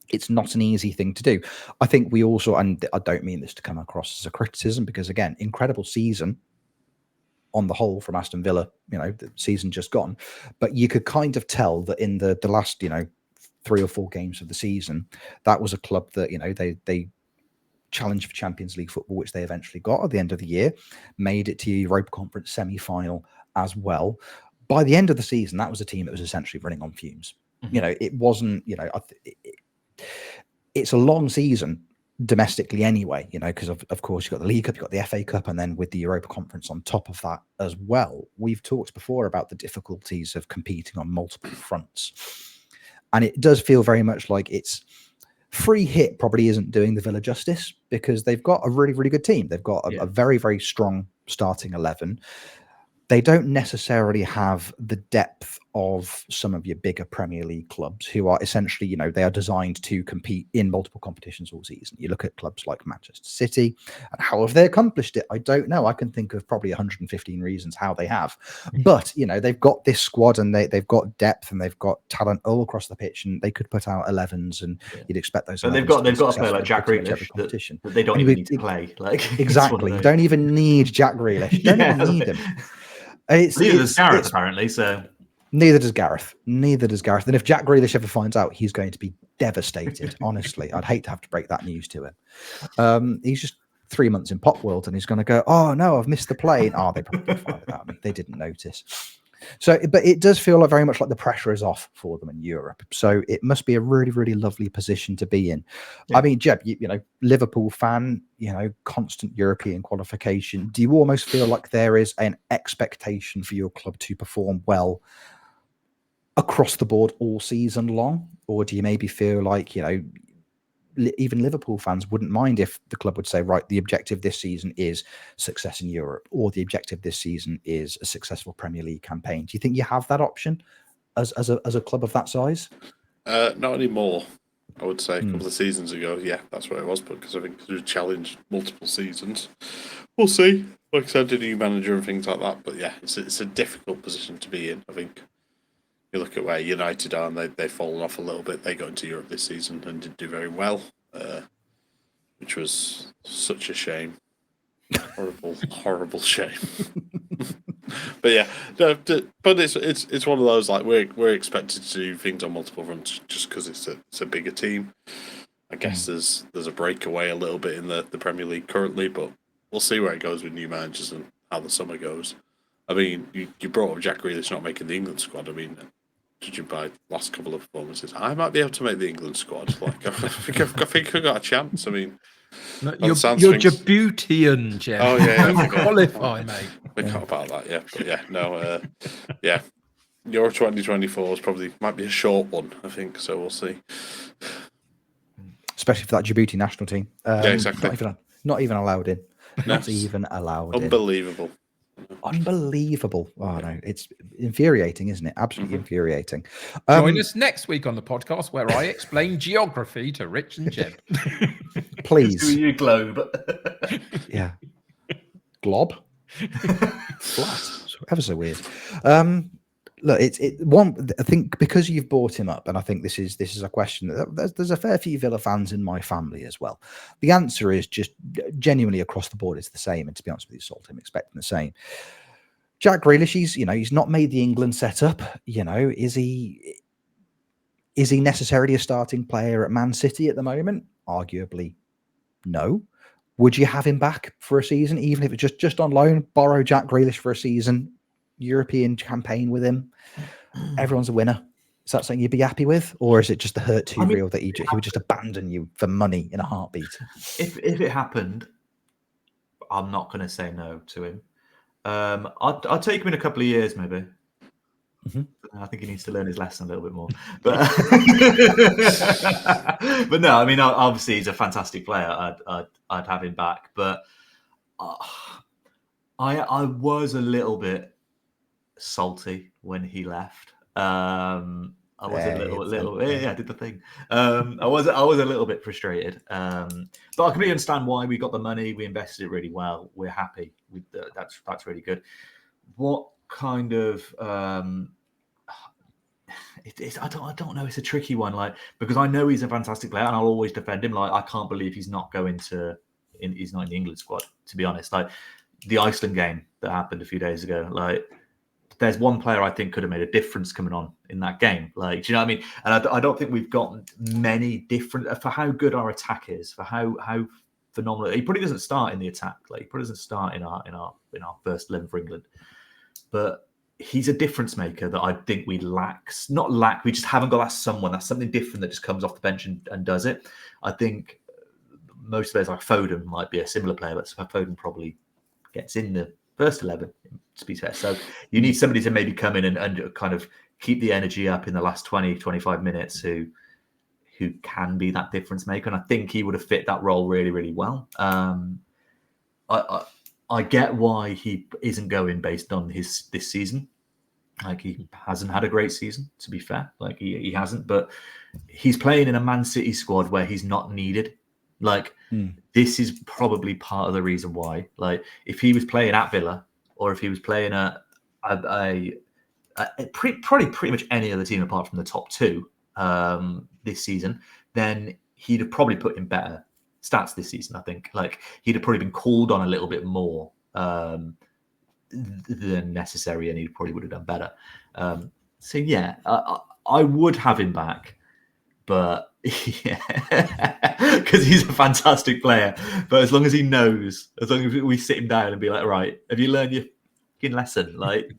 It's not an easy thing to do. I think we also, and I don't mean this to come across as a criticism, because again, incredible season on the whole from Aston Villa, the season just gone, but you could kind of tell that in the last, 3 or 4 games of the season, that was a club that, they challenged for Champions League football, which they eventually got at the end of the year, made it to Europa Conference semi-final as well. By the end of the season, that was a team that was essentially running on fumes. It wasn't, it's a long season domestically anyway, because of course you've got the League Cup, you've got the FA Cup, and then with the Europa Conference on top of that as well. We've talked before about the difficulties of competing on multiple fronts, and it does feel very much like it's free hit probably isn't doing the Villa justice, because they've got a really, really good team. They've got a very, very strong starting 11. they don't necessarily have the depth of some of your bigger Premier League clubs who are essentially, they are designed to compete in multiple competitions all season. You look at clubs like Manchester City, and how have they accomplished it? I don't know. I can think of probably 115 reasons how they have. But, they've got this squad, and they've got depth, and they've got talent all across the pitch, and they could put out 11s, and you'd expect those. But they've got a player like Jack Grealish that they don't even need to play. Like exactly, you don't even need Jack Grealish. You don't even need him. Neither does Gareth, apparently. So neither does Gareth. And if Jack Grealish ever finds out, he's going to be devastated. Honestly, I'd hate to have to break that news to him. He's just 3 months in Pop World, and he's going to go, "Oh no, I've missed the plane." Oh, they probably fine without me. They didn't notice. So, but it does feel like very much like the pressure is off for them in Europe. So it must be a really, really lovely position to be in. Yeah. I mean, Jeb, Liverpool fan, constant European qualification. Do you almost feel like there is an expectation for your club to perform well across the board all season long? Or do you maybe feel like, even Liverpool fans wouldn't mind if the club would say, right, the objective this season is success in Europe, or the objective this season is a successful Premier League campaign? Do you think you have that option as a club of that size? Not anymore. I would say a couple of seasons ago, yeah, that's what it was. But because I think we've challenged multiple seasons, we'll see. Like I said, a new manager and things like that. But yeah, it's a difficult position to be in. I think you look at where United are, and they've fallen off a little bit. They got into Europe this season and did do very well, which was such a shame. Horrible shame. But yeah, but it's one of those, like, we're expected to do things on multiple fronts just because it's a bigger team. I guess there's a breakaway a little bit in the Premier League currently, but we'll see where it goes with new managers and how the summer goes. I mean, you brought up Jack Grealish not making the England squad. I mean, judging by last couple of performances, I might be able to make the England squad. Like, I think I've got a chance. I mean, no, you're Djiboutian, Jeb. Oh yeah, you qualify, mate. Forgot about that. Yeah, but yeah, no, yeah. Euro 2024 might be a short one, I think. So we'll see. Especially for that Djibouti national team. Yeah, exactly. Not even allowed in. Not even allowed. Unbelievable. Unbelievable. Oh no, it's infuriating, isn't it? Absolutely infuriating. Join us next week on the podcast where I explain geography to Rich and Jeb. Please. Do you globe? Yeah. Glob? Flat. Ever so weird. Look, I think because you've brought him up, and I think this is a question that there's a fair few Villa fans in my family as well. The answer is just genuinely across the board, it's the same. And to be honest with you, Salt, I'm expecting the same. Jack Grealish, he's not made the England setup. Is he necessarily a starting player at Man City at the moment? Arguably, no. Would you have him back for a season, even if it's just on loan? Borrow Jack Grealish for a season, European campaign with him. Everyone's a winner. Is that something you'd be happy with, or is it just the hurt too real that he would just abandon you for money in a heartbeat? If it happened, I'm not going to say no to him. I'll take him in a couple of years, maybe. I think he needs to learn his lesson a little bit more. But but no, I mean, obviously he's a fantastic player. I'd have him back, but I was a little bit salty when he left. I was a little I did the thing. I was a little bit frustrated. But I completely understand why. We got the money, we invested it really well. We're happy with that's really good. What kind of I don't know. It's a tricky one, like, because I know he's a fantastic player and I'll always defend him. Like, I can't believe he's not he's not in the England squad, to be honest. Like the Iceland game that happened a few days ago, like, there's one player I think could have made a difference coming on in that game. Like, do you know what I mean? And I don't think we've got many different, for how good our attack is, for how phenomenal. He probably doesn't start in the attack. Like, he probably doesn't start in our first 11 for England. But he's a difference maker that I think we lack. Not lack, we just haven't got that someone. That's something different that just comes off the bench and does it. I think most players like Foden might be a similar player, but Foden probably gets in the first 11, to be fair. So you need somebody to maybe come in and kind of keep the energy up in the last 20, 25 minutes who can be that difference maker. And I think he would have fit that role really, really well. I get why he isn't going based on this season. Like, he hasn't had a great season, to be fair. Like, he hasn't, but he's playing in a Man City squad where he's not needed. Like, this is probably part of the reason why. Like, if he was playing at Villa, or if he was playing pretty much any other team apart from the top two this season, then he'd have probably put in better stats this season, I think. Like, he'd have probably been called on a little bit more than necessary, and he probably would have done better. So yeah, I would have him back, but yeah, because he's a fantastic player. But as long as he knows, as long as we sit him down and be like, right, have you learned your fucking lesson? Like,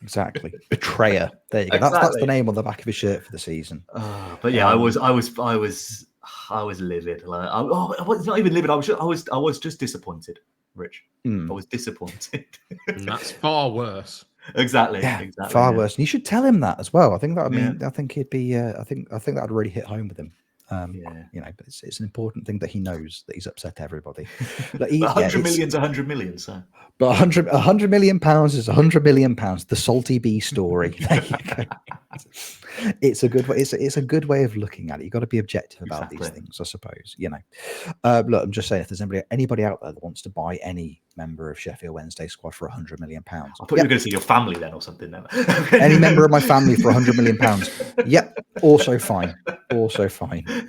exactly, betrayer. There you go. Exactly. That's the name on the back of his shirt for the season. But yeah, I was livid. Like, I was not even livid. I was just disappointed, Rich. I was disappointed. And that's far worse. Exactly. Yeah, exactly. far Yeah. worse. And you should tell him that as well. I think that. I mean, I think he'd be. I think that would really hit home with him. You know, but it's an important thing that he knows that he's upset everybody. But 100 million's 100 million. So, but 100 million pounds is 100 million pounds. The salty bee story. There you go. It's a good way. It's a good way of looking at it. You've got to be objective about these things, I suppose. You know, look, I'm just saying, if there's anybody out there that wants to buy any member of Sheffield Wednesday squad for 100 million pounds, I thought you were going to say your family then or something. Then any member of my family for 100 million pounds, yep, also fine,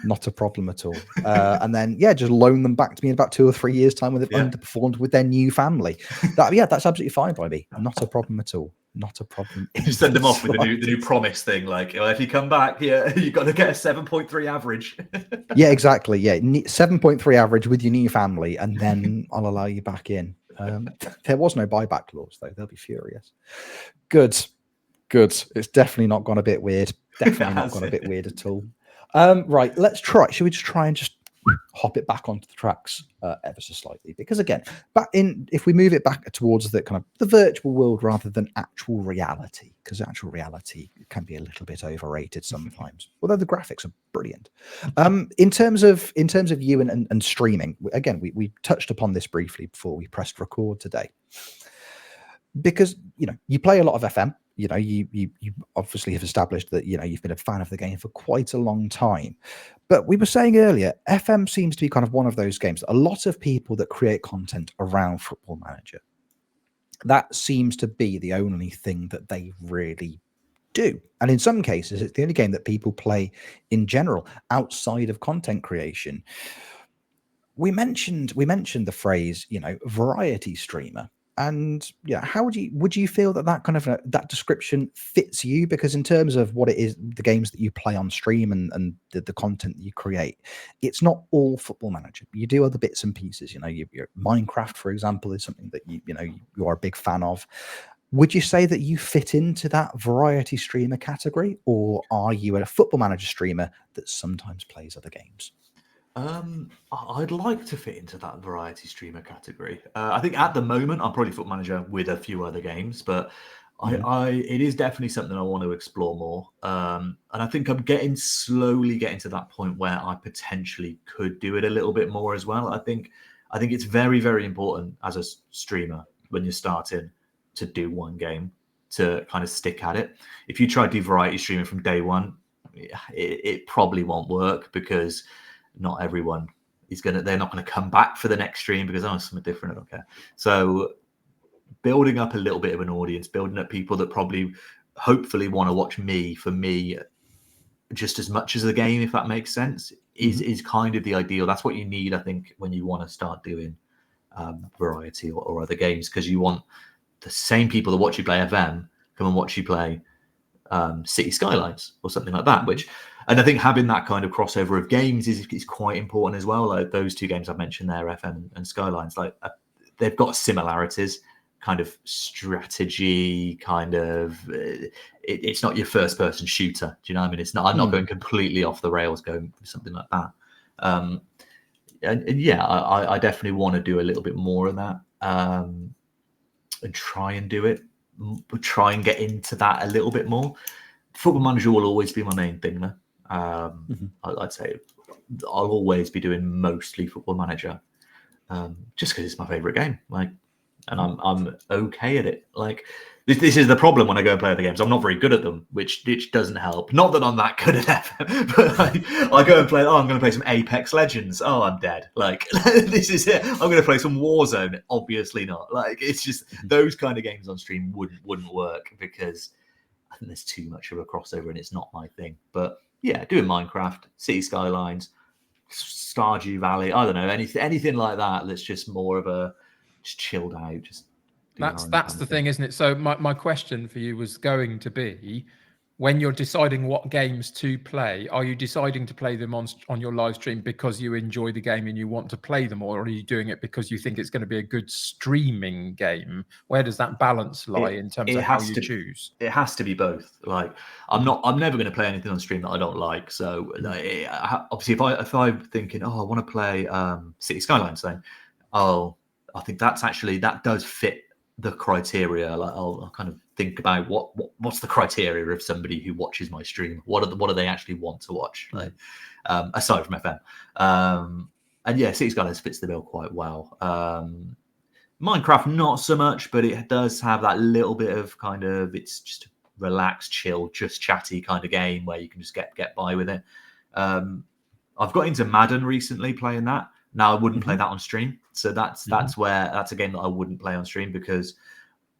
not a problem at all. And then just loan them back to me in about 2 or 3 years' time when they've underperformed with their new family. That's absolutely fine by me. Not a problem at all. Not a problem. Just send them off with the new promise thing. Like, if you come back, you've got to get a 7.3 average. Yeah, exactly. Yeah, 7.3 average with your new family, and then I'll allow you back in. There was no buyback clause though. They'll be furious. Good. It's definitely not gone a bit weird. Definitely not gone a bit weird at all. Right, let's try. Should we just try and just hop it back onto the tracks ever so slightly? Because again, if we move it back towards the kind of the virtual world rather than actual reality, because actual reality can be a little bit overrated sometimes, although the graphics are brilliant. In terms of you and streaming, again, we touched upon this briefly before we pressed record today, because you play a lot of FM. You obviously have established that you've been a fan of the game for quite a long time. But we were saying earlier, FM seems to be kind of one of those games that a lot of people that create content around Football Manager, that seems to be the only thing that they really do. And in some cases, it's the only game that people play in general outside of content creation. We mentioned the phrase, variety streamer. And how would you feel that kind of that description fits you? Because in terms of what it is, the games that you play on stream and the content that you create, it's not all Football Manager. You do other bits and pieces. Your Minecraft, for example, is something that you are a big fan of. Would you say that you fit into that variety streamer category, or are you a Football Manager streamer that sometimes plays other games? I'd like to fit into that variety streamer category. I think at the moment I'm probably Football Manager with a few other games, but it is definitely something I want to explore more. And I think I'm slowly getting to that point where I potentially could do it a little bit more as well. I think it's very, very important as a streamer when you're starting to do one game to kind of stick at it. If you try to do variety streaming from day one, it probably won't work, because not everyone they're not going to come back for the next stream because something different. I don't care. So building up a little bit of an audience, building up people that probably hopefully want to watch me for me just as much as the game, if that makes sense, is kind of the ideal. That's what you need, I think, when you want to start doing variety or other games, because you want the same people that watch you play FM come and watch you play City Skylines or something like that, and I think having that kind of crossover of games is quite important as well. Like those two games I've mentioned there, FM and Skylines, like they've got similarities, kind of strategy, kind of. It's not your first person shooter. Do you know what I mean? It's not. I'm not going completely off the rails going for something like that. And I definitely want to do a little bit more of that, and try and do it. Try and get into that a little bit more. Football Manager will always be my main thing though. I'd say I'll always be doing mostly Football Manager. just because it's my favorite game. Like, and I'm okay at it. Like, this is the problem when I go and play other games. I'm not very good at them, which doesn't help. Not that I'm that good at FM, but I go and play. Oh, I'm going to play some Apex Legends. Oh, I'm dead. Like, this is it. I'm going to play some Warzone. Obviously not. Like, it's just those kind of games on stream wouldn't work because I think there's too much of a crossover and it's not my thing. But yeah, doing Minecraft, City Skylines, Stardew Valley. I don't know, anything like that. That's just more of a just chilled out. Just that's the thing, isn't it? So my question for you was going to be, when you're deciding what games to play, are you deciding to play them on your live stream because you enjoy the game and you want to play them, or are you doing it because you think it's going to be a good streaming game? Where does that balance lie in terms of how you choose? It has to be both. Like, I'm never going to play anything on stream that I don't like. So obviously, if I'm thinking, oh, I want to play City Skylines, then I think that does fit the criteria. Like, I'll kind of think about what's the criteria of somebody who watches my stream. What do they actually want to watch? Like, aside from FM, and yeah, City Skylines fits the bill quite well. Minecraft not so much, but it does have that little bit of kind of, it's just a relaxed, chill, just chatty kind of game where you can just get by with it. I've got into Madden recently playing that. Now I wouldn't play that on stream. So that's a game that I wouldn't play on stream because,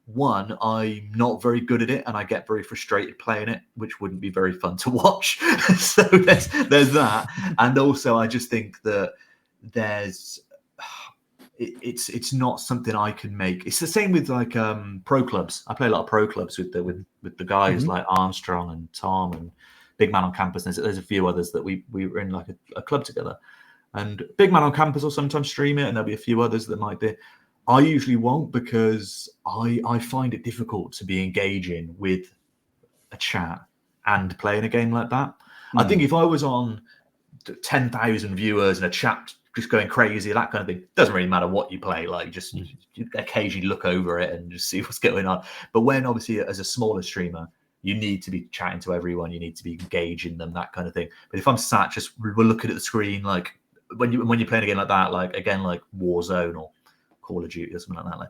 one, I'm not very good at it and I get very frustrated playing it, which wouldn't be very fun to watch. So there's that. And also I just think that it's not something I can make. It's the same with like pro clubs. I play a lot of pro clubs with the guys like Armstrong and Tom and Big Man on Campus. There's a few others that we were in like a club together. And Big Man on Campus will sometimes stream it, and there'll be a few others that might be. I usually won't because I find it difficult to be engaging with a chat and playing a game like that. I think if I was on 10,000 viewers and a chat just going crazy, that kind of thing, doesn't really matter what you play. Like, just you occasionally look over it and just see what's going on. But when, obviously, as a smaller streamer, you need to be chatting to everyone. You need to be engaging them, that kind of thing. But if I'm sat just we're looking at the screen, like when you're playing a game like that, like again, like Warzone or Call of Duty or something like that, like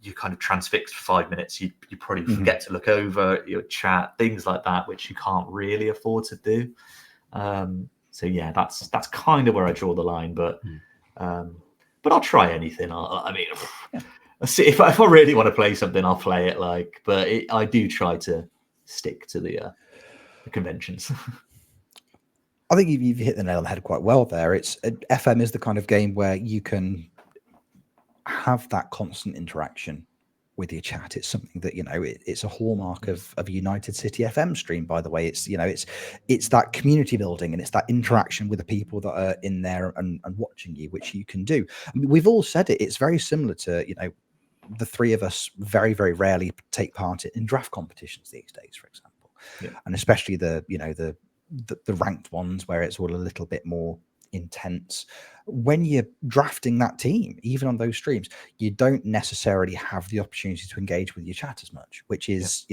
you kind of transfixed for 5 minutes. You probably forget to look over your chat, things like that, which you can't really afford to do. So yeah, that's kind of where I draw the line. But I'll try anything. I mean, if I really want to play something, I'll play it. Like, but I do try to stick to the conventions. I think you've hit the nail on the head quite well there. FM is the kind of game where you can have that constant interaction with your chat. It's something that, it's a hallmark of a United City FM stream, by the way. It's that community building and it's that interaction with the people that are in there and watching you, which you can do. I mean, we've all said it. It's very similar to, the three of us very, very rarely take part in draft competitions these days, for example. Yeah. And especially the ranked ones where it's all a little bit more intense. When you're drafting that team, even on those streams, you don't necessarily have the opportunity to engage with your chat as much, which is,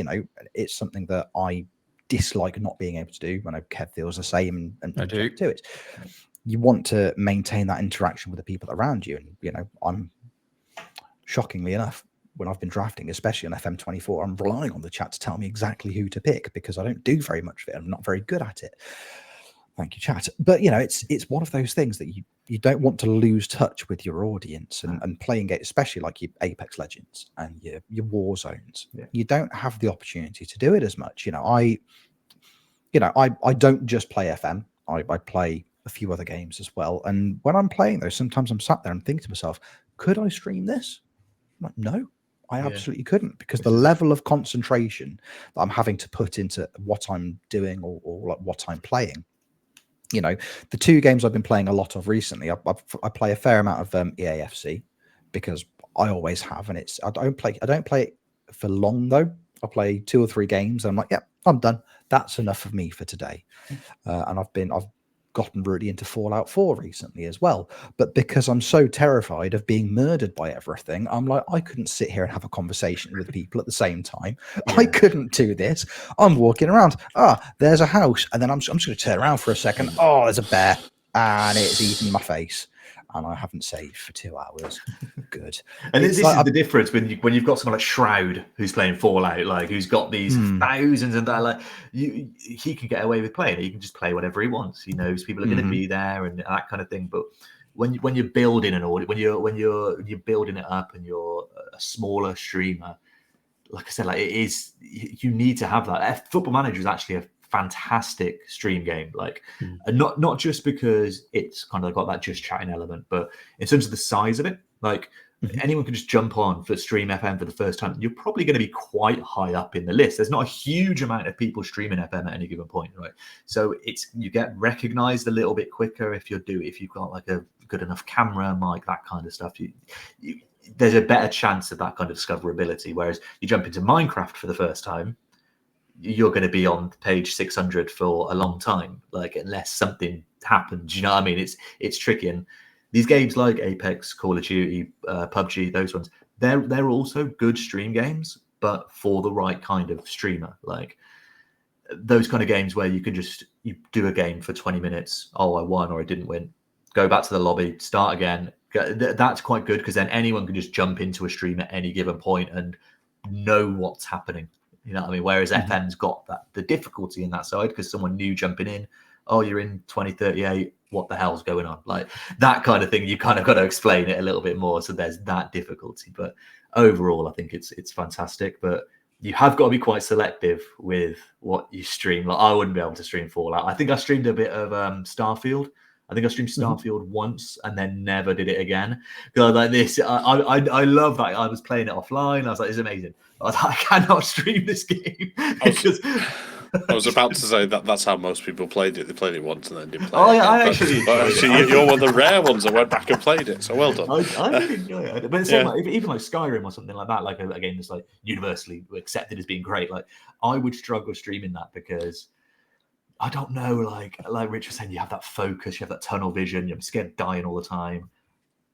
it's something that I dislike not being able to do. I know Kev feels the same and I do too. You want to maintain that interaction with the people around you. And, I'm shockingly enough, when I've been drafting, especially on FM24, I'm relying on the chat to tell me exactly who to pick because I don't do very much of it. I'm not very good at it. Thank you, chat. But, it's one of those things that you don't want to lose touch with your audience and playing games, especially like your Apex Legends and your war zones. Yeah. You don't have the opportunity to do it as much. I don't just play FM. I play a few other games as well. And when I'm playing those, sometimes I'm sat there and thinking to myself, could I stream this? I'm like, no. I absolutely couldn't, because the level of concentration that I'm having to put into what I'm doing or like what I'm playing, the two games I've been playing a lot of recently, I play a fair amount of EAFC because I always have, and I don't play it for long though. I play 2 or 3 games and I'm like, yeah, I'm done. That's enough of me for today. And I've gotten really into Fallout 4 recently as well, but because I'm so terrified of being murdered by everything, I'm like, I couldn't sit here and have a conversation with people at the same time. I couldn't do this. I'm walking around, there's a house, and then I'm just going to turn around for a second, there's a bear and it's eating my face, and I haven't saved for 2 hours. Good. And It's this like is the difference when you've got someone like Shroud who's playing Fallout, like who's got these thousands and that, like he can get away with playing it. He can just play whatever he wants. He knows people are going to be there and that kind of thing. But when you're building an audience, when you're building it up and you're a smaller streamer, like I said, like it is, you need to have that. Football Manager is actually a fantastic stream game, like and not just because it's kind of got that just chatting element, but in terms of the size of it, like anyone can just jump on for Stream FM for the first time. You're probably going to be quite high up in the list. There's not a huge amount of people streaming FM at any given point, right? So you get recognized a little bit quicker if you've got like a good enough camera, mic, that kind of stuff. There's a better chance of that kind of discoverability. Whereas you jump into Minecraft for the first time, you're going to be on page 600 for a long time, like unless something happens. You know what I mean? It's tricky. And these games like Apex, Call of Duty, PUBG, those ones, they're also good stream games, but for the right kind of streamer. Like those kind of games where you do a game for 20 minutes. Oh, I won or I didn't win. Go back to the lobby, start again. That's quite good because then anyone can just jump into a stream at any given point and know what's happening. You know what I mean? Whereas FM's got the difficulty in that side because someone new jumping in, oh, you're in 2038, what the hell's going on? Like that kind of thing, you kind of got to explain it a little bit more. So there's that difficulty. But overall, I think it's fantastic. But you have got to be quite selective with what you stream. Like I wouldn't be able to stream Fallout. I think I streamed a bit of Starfield. I think I streamed Starfield once and then never did it again. Because like this, I love that. I was playing it offline. I was like, it's amazing. I was like, I cannot stream this game. I was about to say that's how most people played it. They played it once and then didn't play it. Actually, you're one of the rare ones that went back and played it. So well done. I really enjoy it. But it's like, even like Skyrim or something like that, like a game that's like universally accepted as being great. Like I would struggle streaming that because I don't know, like Rich was saying, you have that focus, you have that tunnel vision, you're scared of dying all the time.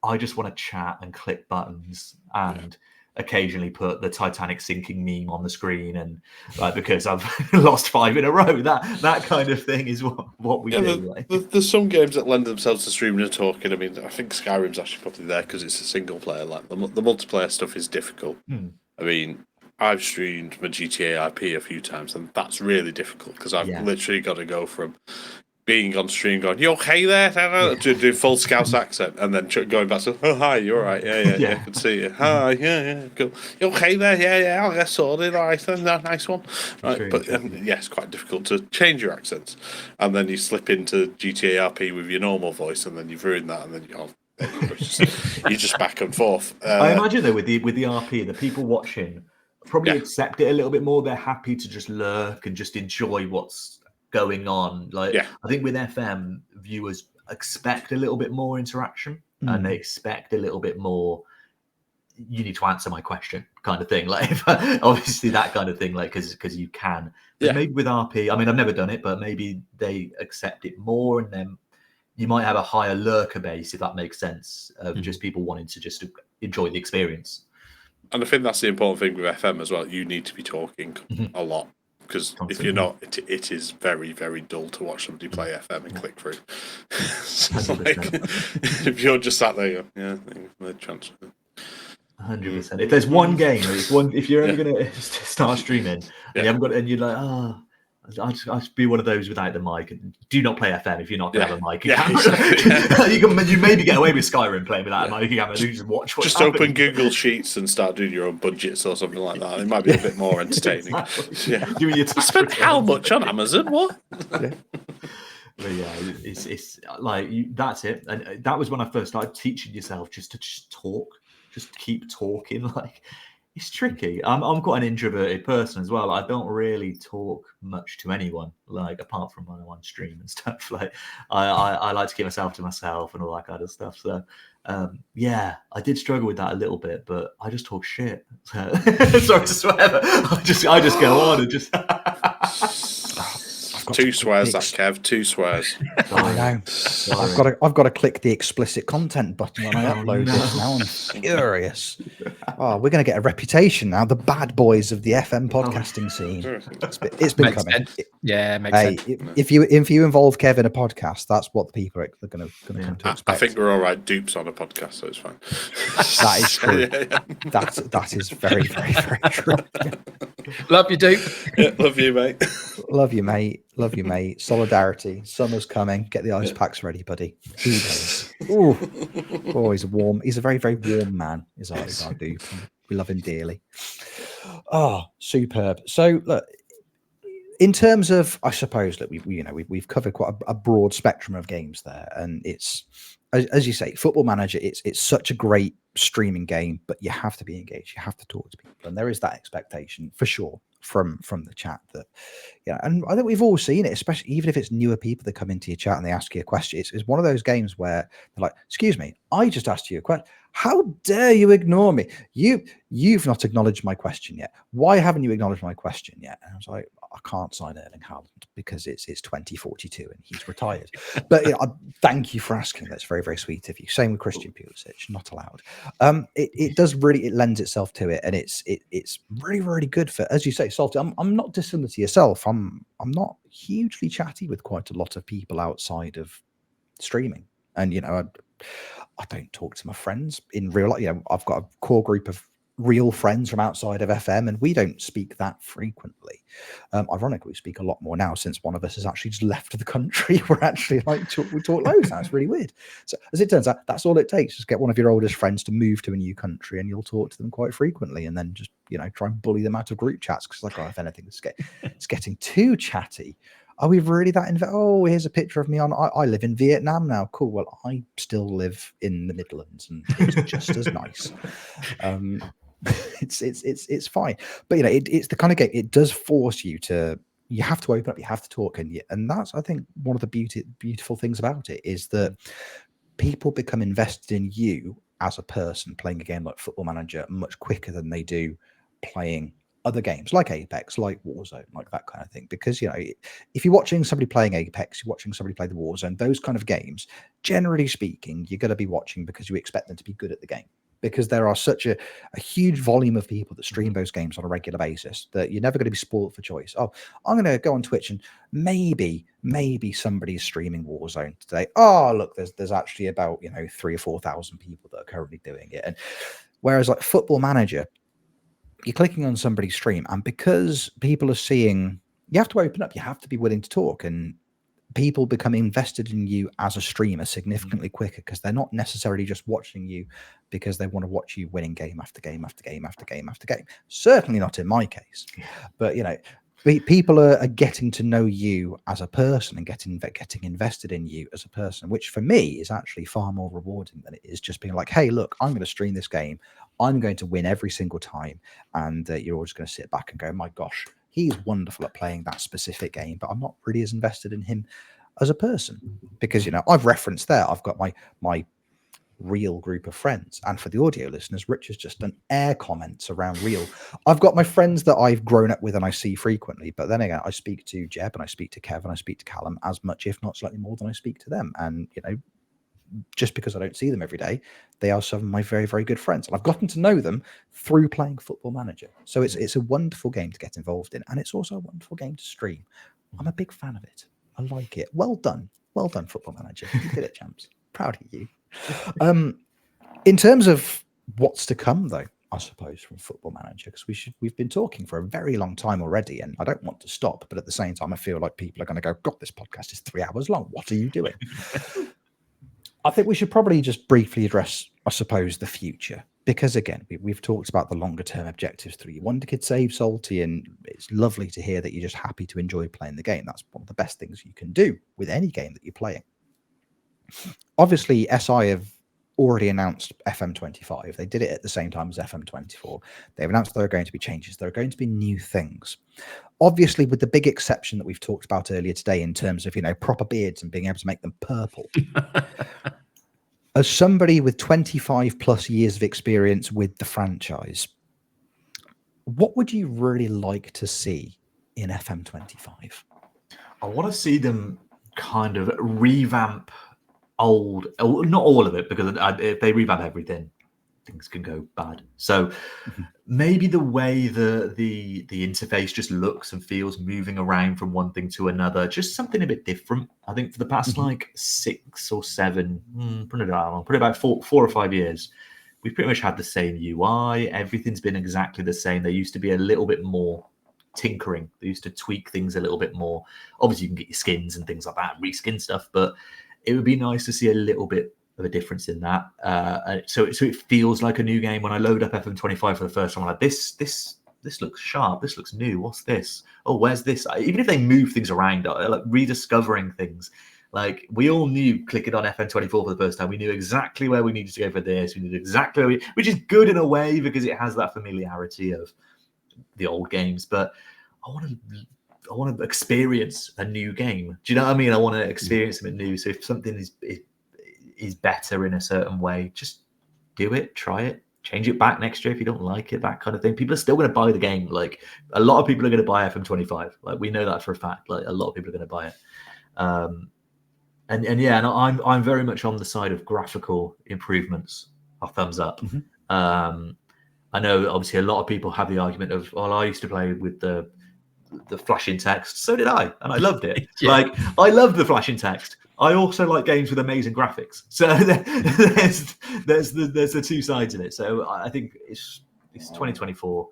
I just want to chat and click buttons and occasionally put the Titanic sinking meme on the screen, and like because I've lost 5 in a row. That kind of thing is what we do. There's some games that lend themselves to streaming and talking. I mean, I think Skyrim's actually probably there because it's a single player. Like the multiplayer stuff is difficult. I mean, I've streamed my GTA IP a few times, and that's really difficult because I've literally got to go from being on stream going, "You okay there?" to do full Scouse accent, and then going back to, "Oh hi, you all right? Yeah, I can see you. Hi, yeah, cool. You okay there? Yeah, I'll get sorted. All right, then, nice one." Right, but it's quite difficult to change your accents, and then you slip into GTA RP with your normal voice, and then you've ruined that, and then you're just back and forth. I imagine though with the RP, the people watching probably accept it a little bit more. They're happy to just lurk and just enjoy what's going on. Like I think with FM, viewers expect a little bit more interaction and they expect a little bit more, you need to answer my question kind of thing. Like obviously that kind of thing, like because you can. Maybe with RP, I mean, I've never done it, but maybe they accept it more, and then you might have a higher lurker base, if that makes sense, of just people wanting to just enjoy the experience. And I think that's the important thing with FM as well. You need to be talking a lot, because if you're not, it is very, very dull to watch somebody play FM and click through. So like, if you're just sat there, no chance. 100%. If there's one game, if you're ever going to start streaming and you haven't got, and you're like, I'll just be one of those without the mic. And do not play FM if you're not going to have a mic. You maybe get away with Skyrim playing without a mic. You just watch what's happening. Open Google Sheets and start doing your own budgets or something like that. It might be a bit more entertaining. Doing your I spent how much on Amazon? What? But it's like that's it. And that was when I first started teaching yourself just to talk, just keep talking. Like it's tricky. I'm quite an introverted person as well. I don't really talk much to anyone, like apart from when I'm on stream and stuff. Like I like to keep myself to myself and all that kind of stuff. So I did struggle with that a little bit, but I just talk shit. So, sorry to swear, but I just go on and just. Two swears, that Kev. 2 swears. I know. I've got to click the explicit content button when I upload this. Now I'm furious. Oh, we're going to get a reputation now. The bad boys of the FM podcasting scene. It's been Makes coming. sense. Yeah, makes sense. If you involve Kev in a podcast, that's what the people are going to come to expect. I think we're all right dupes on a podcast, so it's fine. That is true. That is very, very, very true. Love you, dupe. Yeah, love you, mate. Love you, mate. Love you, mate. Solidarity. Summer's coming. Get the ice packs ready, buddy. He does. Ooh. Oh, he's warm. He's a very, very warm man. Is our dupe. We love him dearly. Oh, superb. So look, in terms of, I suppose that we've covered quite a broad spectrum of games there, and it's, as you say, Football Manager. It's such a great streaming game, but you have to be engaged. You have to talk to people, and there is that expectation for sure from the chat that, and I think we've all seen it, especially even if it's newer people that come into your chat and they ask you a question. It's one of those games where they're like, "Excuse me, I just asked you a question. How dare you ignore me? You've not acknowledged my question yet. Why haven't you acknowledged my question yet?" And I was like, "I can't sign Erling Haaland because it's 2042 and he's retired." But thank you for asking. That's very, very sweet of you. Same with Christian Pulisic, not allowed. It does really, it lends itself to it, and it's really, really good for, as you say, Salty. I'm not dissimilar to yourself. I'm not hugely chatty with quite a lot of people outside of streaming, and I don't talk to my friends in real life. I've got a core group of real friends from outside of FM, and we don't speak that frequently. Ironically, we speak a lot more now since one of us has actually just left the country. We're actually we talk loads now. It's really weird. So as it turns out, that's all it takes. Just get one of your oldest friends to move to a new country, and you'll talk to them quite frequently, and then just try and bully them out of group chats because if anything, it's getting too chatty. Are we really that invested? Oh, here's a picture of me I live in Vietnam now. Cool. Well, I still live in the Midlands, and it's just as nice. It's fine, but it's the kind of game. It does force you to. You have to open up. You have to talk, and that's, I think, one of the beautiful things about it is that people become invested in you as a person playing a game like Football Manager much quicker than they do playing other games like Apex, like Warzone, like that kind of thing. Because if you're watching somebody playing Apex, you're watching somebody play the Warzone, those kind of games, generally speaking, you're going to be watching because you expect them to be good at the game. Because there are such a huge volume of people that stream those games on a regular basis that you're never going to be spoiled for choice. Oh, I'm going to go on Twitch and maybe somebody's streaming Warzone today. Oh, look, there's actually about 3,000 or 4,000 people that are currently doing it. And whereas like Football Manager, you're clicking on somebody's stream, and because people are seeing, you have to open up, you have to be willing to talk, and people become invested in you as a streamer significantly quicker because they're not necessarily just watching you because they want to watch you winning game after game after game after game after game. Certainly not in my case, but people are getting to know you as a person and getting invested in you as a person, which for me is actually far more rewarding than it is just being like, hey, look, I'm going to stream this game. I'm going to win every single time. And you're all just going to sit back and go, my gosh, he's wonderful at playing that specific game, but I'm not really as invested in him as a person because, I've referenced there, I've got my real group of friends. And for the audio listeners, Rich has just done air comments around real. I've got my friends that I've grown up with and I see frequently, but then again, I speak to Jeb and I speak to Kev and I speak to Callum as much, if not slightly more than I speak to them. And, just because I don't see them every day, they are some of my very, very good friends. And I've gotten to know them through playing Football Manager. So it's a wonderful game to get involved in. And it's also a wonderful game to stream. I'm a big fan of it. I like it. Well done. Well done, Football Manager. You did it, champs. Proud of you. In terms of what's to come, though, I suppose, from Football Manager, because we've been talking for a very long time already, and I don't want to stop, but at the same time, I feel like people are going to go, God, this podcast is 3 hours long. What are you doing? I think we should probably just briefly address, I suppose, the future. Because, again, we've talked about the longer-term objectives through your Wonderkids save, Salty, and it's lovely to hear that you're just happy to enjoy playing the game. That's one of the best things you can do with any game that you're playing. Obviously, SI have already announced FM25. They did it at the same time as FM24. They've announced there are going to be changes. There are going to be new things. Obviously, with the big exception that we've talked about earlier today in terms of, proper beards and being able to make them purple. As somebody with 25 plus years of experience with the franchise, what would you really like to see in FM25? want to see them kind of revamp not all of it, because if they revamp everything, things can go bad. So maybe the way the interface just looks and feels, moving around from one thing to another, just something a bit different. I think for the past like 6 or 7, probably about 4 or 5 years, we've pretty much had the same UI. Everything's been exactly the same. There used to be a little bit more tinkering. They used to tweak things a little bit more. Obviously, you can get your skins and things like that, reskin stuff, but it would be nice to see a little bit of a difference in that. So it feels like a new game. When I load up FM25 for the first time, I'm like, this looks sharp. This looks new. What's this? Oh, where's this? Even if they move things around, like rediscovering things. Like, we all knew clicking on FM24 for the first time, we knew exactly where we needed to go for this. We knew exactly where which is good in a way, because it has that familiarity of the old games. But I want to experience a new game. Do you know what I mean? I want to experience something new. So if something is better in a certain way, just do it, try it, change it back next year if you don't like it, that kind of thing. People are still going to buy the game. Like, a lot of people are going to buy FM25. Like, we know that for a fact. Like, a lot of people are going to buy it. And I'm very much on the side of graphical improvements. A thumbs up. I know obviously a lot of people have the argument of, well, I used to play with the flashing text. So did I, and I loved it. Yeah. Like, I loved the flashing text. I also like games with amazing graphics. So there's the two sides of it. So I think it's 2024.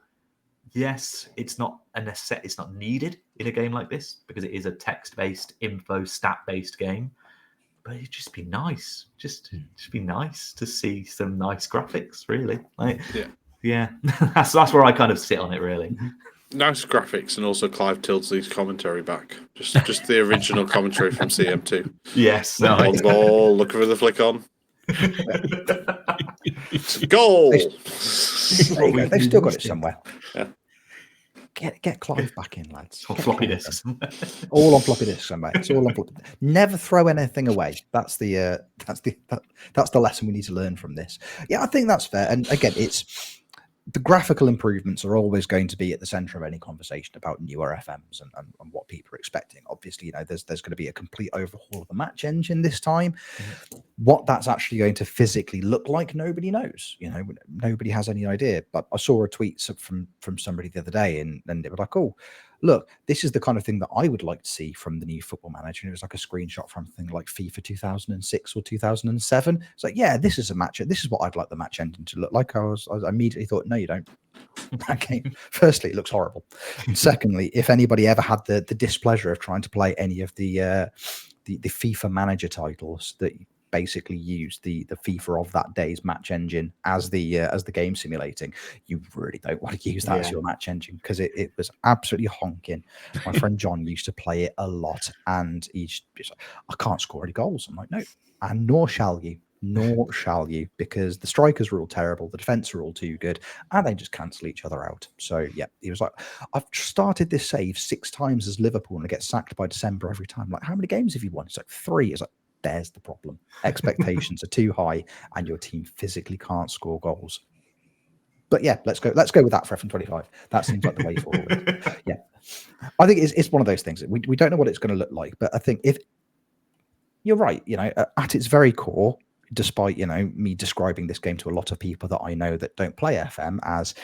Yes, it's not it's not needed in a game like this, because it is a text-based, info, stat-based game. But it'd just be nice. Just be nice to see some nice graphics, really. Like, yeah. that's where I kind of sit on it, really. Nice graphics, and also Clive Tildesley's commentary back. Just the original commentary from CM2. Yes. On ball, looking for the flick on. Goal! There you go. They've still got it somewhere. Yeah. Get Clive back in, lads. On floppy disks. All on floppy disks somewhere. It's all on floppy. Never throw anything away. That's the lesson we need to learn from this. Yeah, I think that's fair. And again, it's the graphical improvements are always going to be at the center of any conversation about newer FMs and what people are expecting. Obviously, there's going to be a complete overhaul of the match engine this time. What that's actually going to physically look like, nobody knows. Nobody has any idea. But I saw a tweet from somebody the other day, and they were like, "Oh, look, this is the kind of thing that I would like to see from the new Football Manager." And it was like a screenshot from something like FIFA 2006 or 2007. It's like, yeah, this is a match. This is what I'd like the match engine to look like. I immediately thought, no, you don't. That game, firstly, it looks horrible. And secondly, if anybody ever had the displeasure of trying to play any of the FIFA Manager titles that basically use the FIFA of that day's match engine as the game simulating, you really don't want to use that as your match engine, because it was absolutely honking. My friend John used to play it a lot, and he's like, I can't score any goals. I'm like, no, and nor shall you, because the strikers are all terrible, the defense are all too good, and they just cancel each other out. So yeah, he was like, I've started this save 6 times as Liverpool and I get sacked by December every time. Like, how many games have you won? It's like 3. It's like, there's the problem. Expectations are too high, and your team physically can't score goals. But yeah, let's go with that for FM25. That seems like the way forward. Yeah, I think it's one of those things that we don't know what it's going to look like. But I think if you're right, at its very core, despite me describing this game to a lot of people that I know that don't play FM as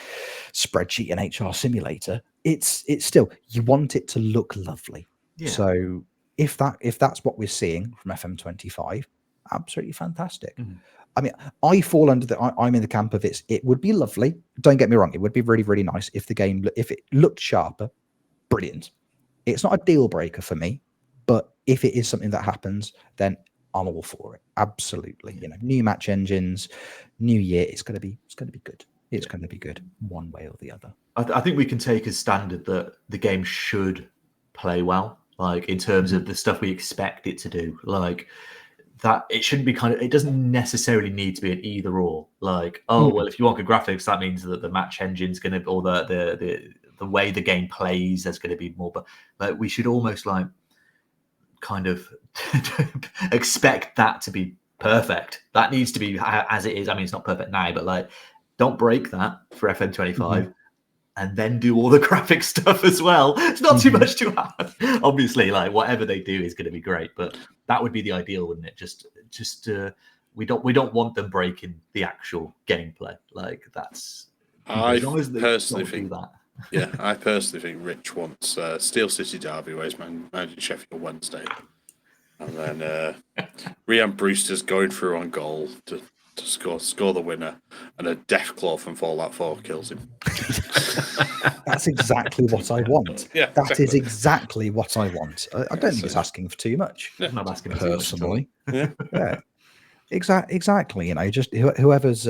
spreadsheet and HR simulator, it's still, you want it to look lovely. Yeah. So if that's what we're seeing from FM25, absolutely fantastic. I mean, I fall under I'm in the camp of it would be lovely. Don't get me wrong, it would be really, really nice if if it looked sharper. Brilliant. It's not a deal breaker for me, but if it is something that happens, then I'm all for it. Absolutely. New match engines, new year, it's going to be good. It's going to be good one way or the other. I think we can take as standard that the game should play well, like in terms of the stuff we expect it to do. Like, that it shouldn't be it doesn't necessarily need to be an either or. Like, well, if you want good graphics, that means that the match engine's going to, or the way the game plays, there's going to be more. But like, we should almost kind of expect that to be perfect. That needs to be as it is. I mean, it's not perfect now, but like, don't break that for FM25, and then do all the graphic stuff as well. It's not too much to have. Obviously, like whatever they do is going to be great, but that would be the ideal, wouldn't it? Just we don't want them breaking the actual gameplay. Like that's I personally think that. Yeah, I personally think Rich wants Steel City Derby, where he's managing Sheffield Wednesday, and then Rhian Brewster's going through on goal to score the winner, and a Deathclaw from Fallout 4 kills him. That's exactly what I want. Yeah, that is exactly what I want. I don't think it's asking for too much. I'm not asking personally. Yeah. Exactly. You know, just whoever's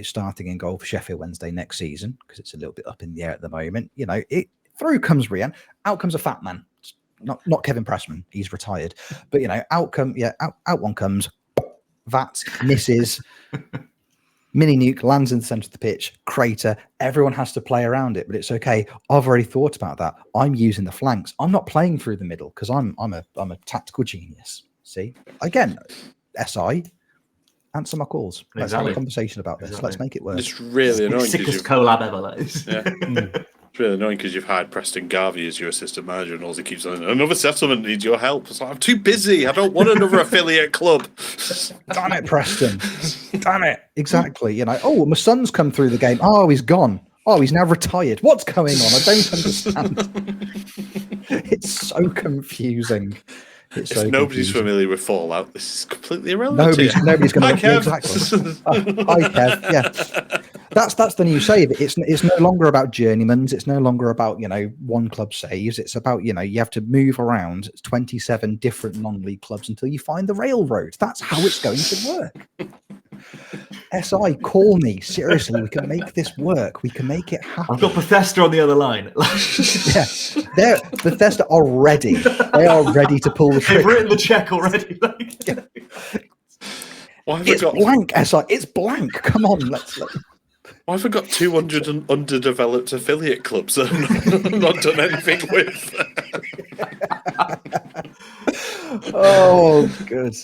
starting in goal for Sheffield Wednesday next season, because it's a little bit up in the air at the moment. You know, through comes Rhian, out comes a fat man. Not Kevin Pressman, he's retired. But you know, out one comes. That misses. Mini nuke lands in the center of the pitch, crater. Everyone has to play around it, but it's okay. I've already thought about that. I'm using the flanks. I'm not playing through the middle because I'm a tactical genius. See, again, SI, answer my calls. Let's have a conversation about this. Let's make it work. It's really annoying. Sickest collab ever. That is. Yeah. It's really annoying because you've hired Preston Garvey as your assistant manager, and all he keeps saying, another settlement needs your help. It's like, I'm too busy. I don't want another affiliate club. Damn it, Preston. Damn it. Exactly. You know, oh, my son's come through the game. Oh, he's gone. Oh, he's now retired. What's going on? I don't understand. It's so confusing. If nobody's familiar with Fallout, this is completely irrelevant. Nobody's going to Kev. Exactly. Hi, Kev. Yeah, that's the new save. It's no longer about journeymans. It's no longer about one club saves. It's about you have to move around 27 different non-league clubs until you find the railroad. That's how it's going to work. SI, call me seriously. We can make this work. We can make it happen. I've got Bethesda on the other line. Yeah, Bethesda are ready. They are ready to pull the trigger. They've written the check already. It's blank, SI. It's blank. Come on, let's. Why have I got 200 underdeveloped affiliate clubs that I've not done anything with? Oh, good.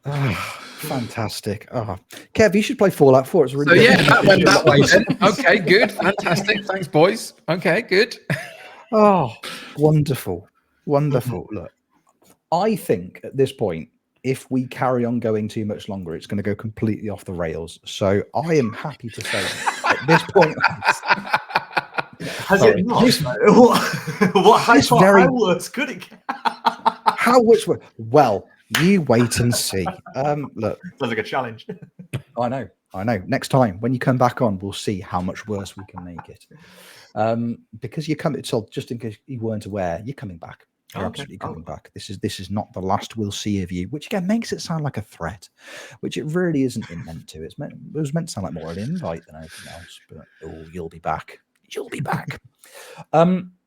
Oh, fantastic. Oh. Kev, you should play Fallout 4. It's really good. That went that way then. Okay, good. Fantastic. Thanks, boys. Okay, good. Oh, wonderful. Look, I think at this point, if we carry on going too much longer, it's going to go completely off the rails. So I am happy to say at this point... Has it not? How worse could it get? How much worse? Well... You wait and see. Look, sounds like a challenge. I know. Next time when you come back on, we'll see how much worse we can make it. Because you come. So just in case you weren't aware, you're coming back. You're absolutely coming back. This is not the last we'll see of you. Which again makes it sound like a threat, which it really isn't meant to. It was meant to sound like more an invite than anything else. But you'll be back. You'll be back,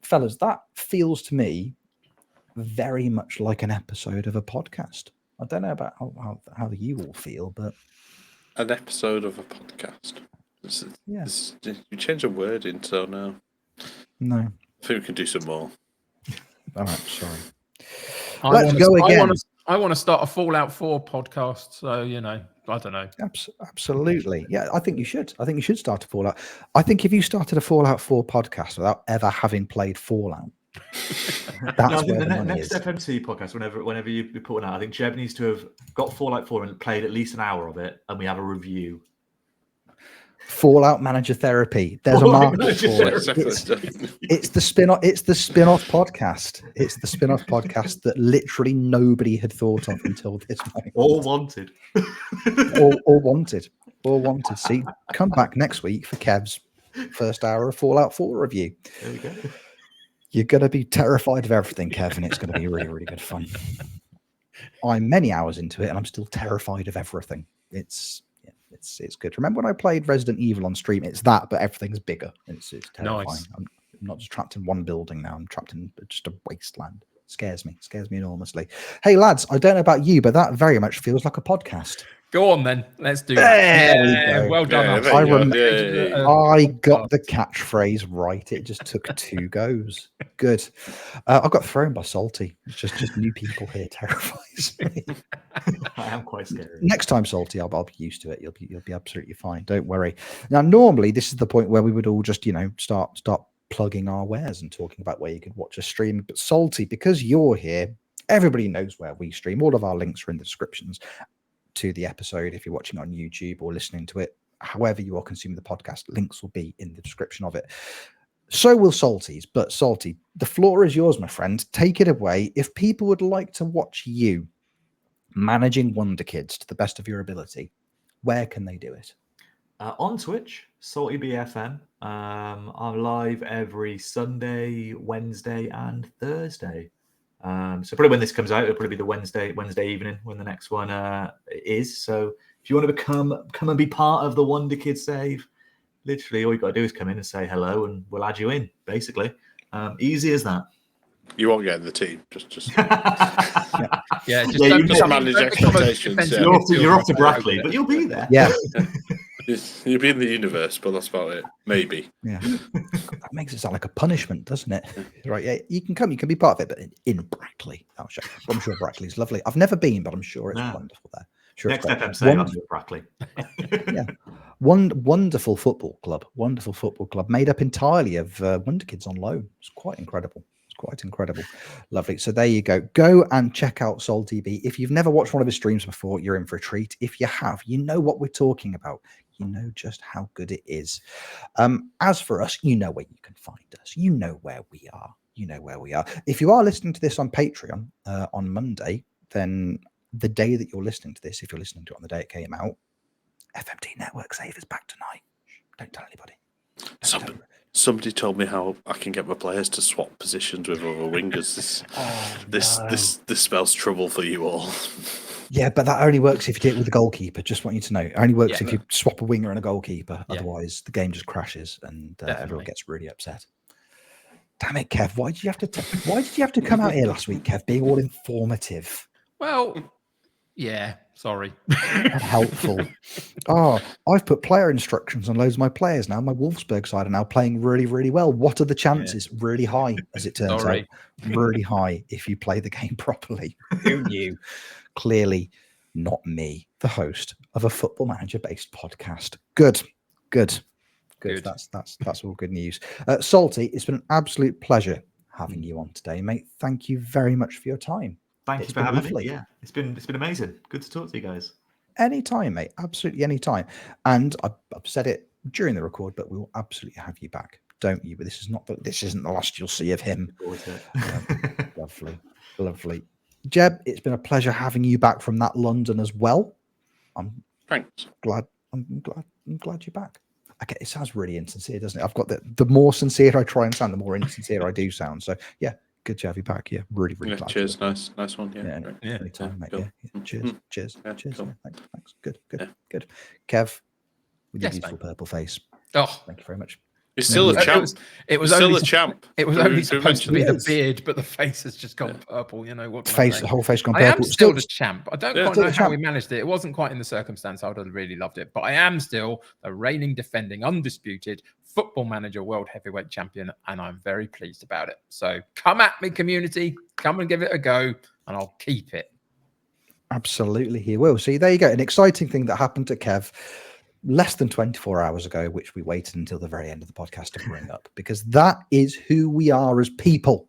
fellas. That feels to me very much like an episode of a podcast. I don't know about how you all feel, but an episode of a podcast. You change a word in, so no. I think we can do some more. All right, sorry. Let's go again. I want to start a Fallout 4 podcast. So I don't know. Absolutely, yeah. I think you should. I think you should start a Fallout. I think if you started a Fallout 4 podcast without ever having played Fallout. That's where the next FMT podcast, whenever you put one out, I think Jeb needs to have got Fallout 4 and played at least an hour of it, and we have a review. Fallout Manager Therapy. There's a market for it. It's the spin-off. It's the spin-off podcast. It's the spin-off podcast that literally nobody had thought of until this moment. All wanted. All wanted. See, come back next week for Kev's first hour of Fallout 4 review. There we go. You're going to be terrified of everything, Kevin. It's going to be really, really good fun. I'm many hours into it, and I'm still terrified of everything. It's good. Remember when I played Resident Evil on stream? It's that, but everything's bigger. It's terrifying. Nice. I'm not just trapped in one building now. I'm trapped in just a wasteland. Scares me enormously. Hey, lads, I don't know about you, but that very much feels like a podcast. Go on then. Let's do that. Well done. I got the catchphrase right. It just took 2 goes. Good. I got thrown by Salty. It's just new people here terrifies me. am quite scary. Next time, Salty, I'll be used to it. You'll be absolutely fine. Don't worry. Now, normally this is the point where we would all just, start plugging our wares and talking about where you could watch a stream. But Salty, because you're here, everybody knows where we stream. All of our links are in the descriptions to the episode. If you're watching on YouTube or listening to it, however you are consuming the podcast, links will be in the description of it. So will Salty's. But Salty, the floor is yours, my friend. Take it away. If people would like to watch you managing Wonderkids to the best of your ability, where can they do it? On Twitch, SaltyBFM. I'm live every Sunday, Wednesday, and Thursday. So probably when this comes out, it'll probably be the Wednesday evening when the next one is. So if you want to come and be part of the Wonderkids save, literally all you got to do is come in and say hello, and we'll add you in. Basically, easy as that. You won't get in the team. Just just manage expectations. You're off to Brackley, but you'll be there. Yeah. You'll be in the universe, but that's about it. Maybe. Yeah. That makes it sound like a punishment, doesn't it? Right. Yeah. You can come. You can be part of it, but in Brackley. I'm sure Brackley's lovely. I've never been, but I'm sure it's wonderful there. Sure. Next FMC, I'll do Brackley. Yeah. Wonderful football club. Wonderful football club made up entirely of Wonderkids on loan. It's quite incredible. Quite incredible. Lovely. So there you go. Go and check out Sol TV. If you've never watched one of his streams before, you're in for a treat. If you have, you know what we're talking about. You know just how good it is. As for us, you know where you can find us. You know where we are. If you are listening to this on Patreon on Monday, then the day that you're listening to this, if you're listening to it on the day it came out, FMT Network Save is back tonight. Don't tell anybody. Somebody told me how I can get my players to swap positions with other wingers. This spells trouble for you all. Yeah, but that only works if you do it with a goalkeeper. Just want you to know, it only works if you swap a winger and a goalkeeper. Otherwise, the game just crashes and everyone gets really upset. Damn it, Kev! Why did you have to come out here last week, Kev? Being all informative. Well, yeah. Sorry. Helpful. Oh, I've put player instructions on loads of my players now. My Wolfsburg side are now playing really, really well. What are the chances? Yeah. Really high, as it turns out. Really high if you play the game properly. Who knew? Clearly not me, the host of a Football Manager-based podcast. Good. That's all good news. Salty, it's been an absolute pleasure having you on today, mate. Thank you very much for your time. Thank you for having me. Yeah, it's been amazing. Good to talk to you guys. Anytime, mate. Absolutely anytime. And I've said it during the record, but we will absolutely have you back. Don't you? But this isn't the last you'll see of him. Lovely. Jeb, it's been a pleasure having you back from that London as well. Thanks. I'm glad you're back. Okay, it sounds really insincere, doesn't it? I've got the more sincere I try and sound, the more insincere I do sound. So yeah. Good to have you back. Yeah, really glad. Cheers. Nice one. Anytime, mate. Yeah. Cheers. Yeah, Cool. Thanks. Good. Kev, with your beautiful purple face. Oh, thank you very much. You're still a champ. It was still a champ. It was only supposed to be the beard, but the face has just gone purple. You know what? The whole face gone purple. I am still the champ. I don't quite know how we managed it. It wasn't quite in the circumstance I would have really loved it, but I am still the reigning, defending, undisputed Football Manager World Heavyweight Champion, and I'm very pleased about it. So come at me, community. Come and give it a go, and I'll keep it. Absolutely, he will. See, there you go. An exciting thing that happened to Kev less than 24 hours ago, which we waited until the very end of the podcast to bring up, because that is who we are as people.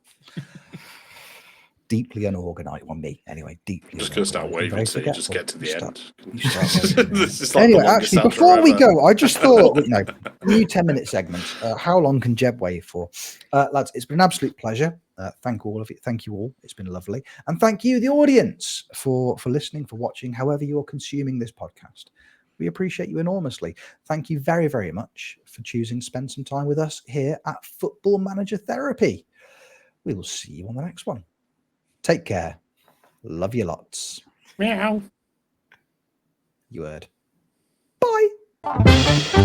Deeply unorganized. Well, me anyway. Deeply. Just gonna start waving so you just get to the end. Anyway, actually, before we go, I just thought, new 10-minute segment. How long can Jeb wave for? Lads, it's been an absolute pleasure. Thank all of you. Thank you all. It's been lovely, and thank you, the audience, for listening, for watching, however you're consuming this podcast. We appreciate you enormously. Thank you very, very much for choosing to spend some time with us here at Football Manager Therapy. We will see you on the next one. Take care. Love you lots. Meow. You heard. Bye.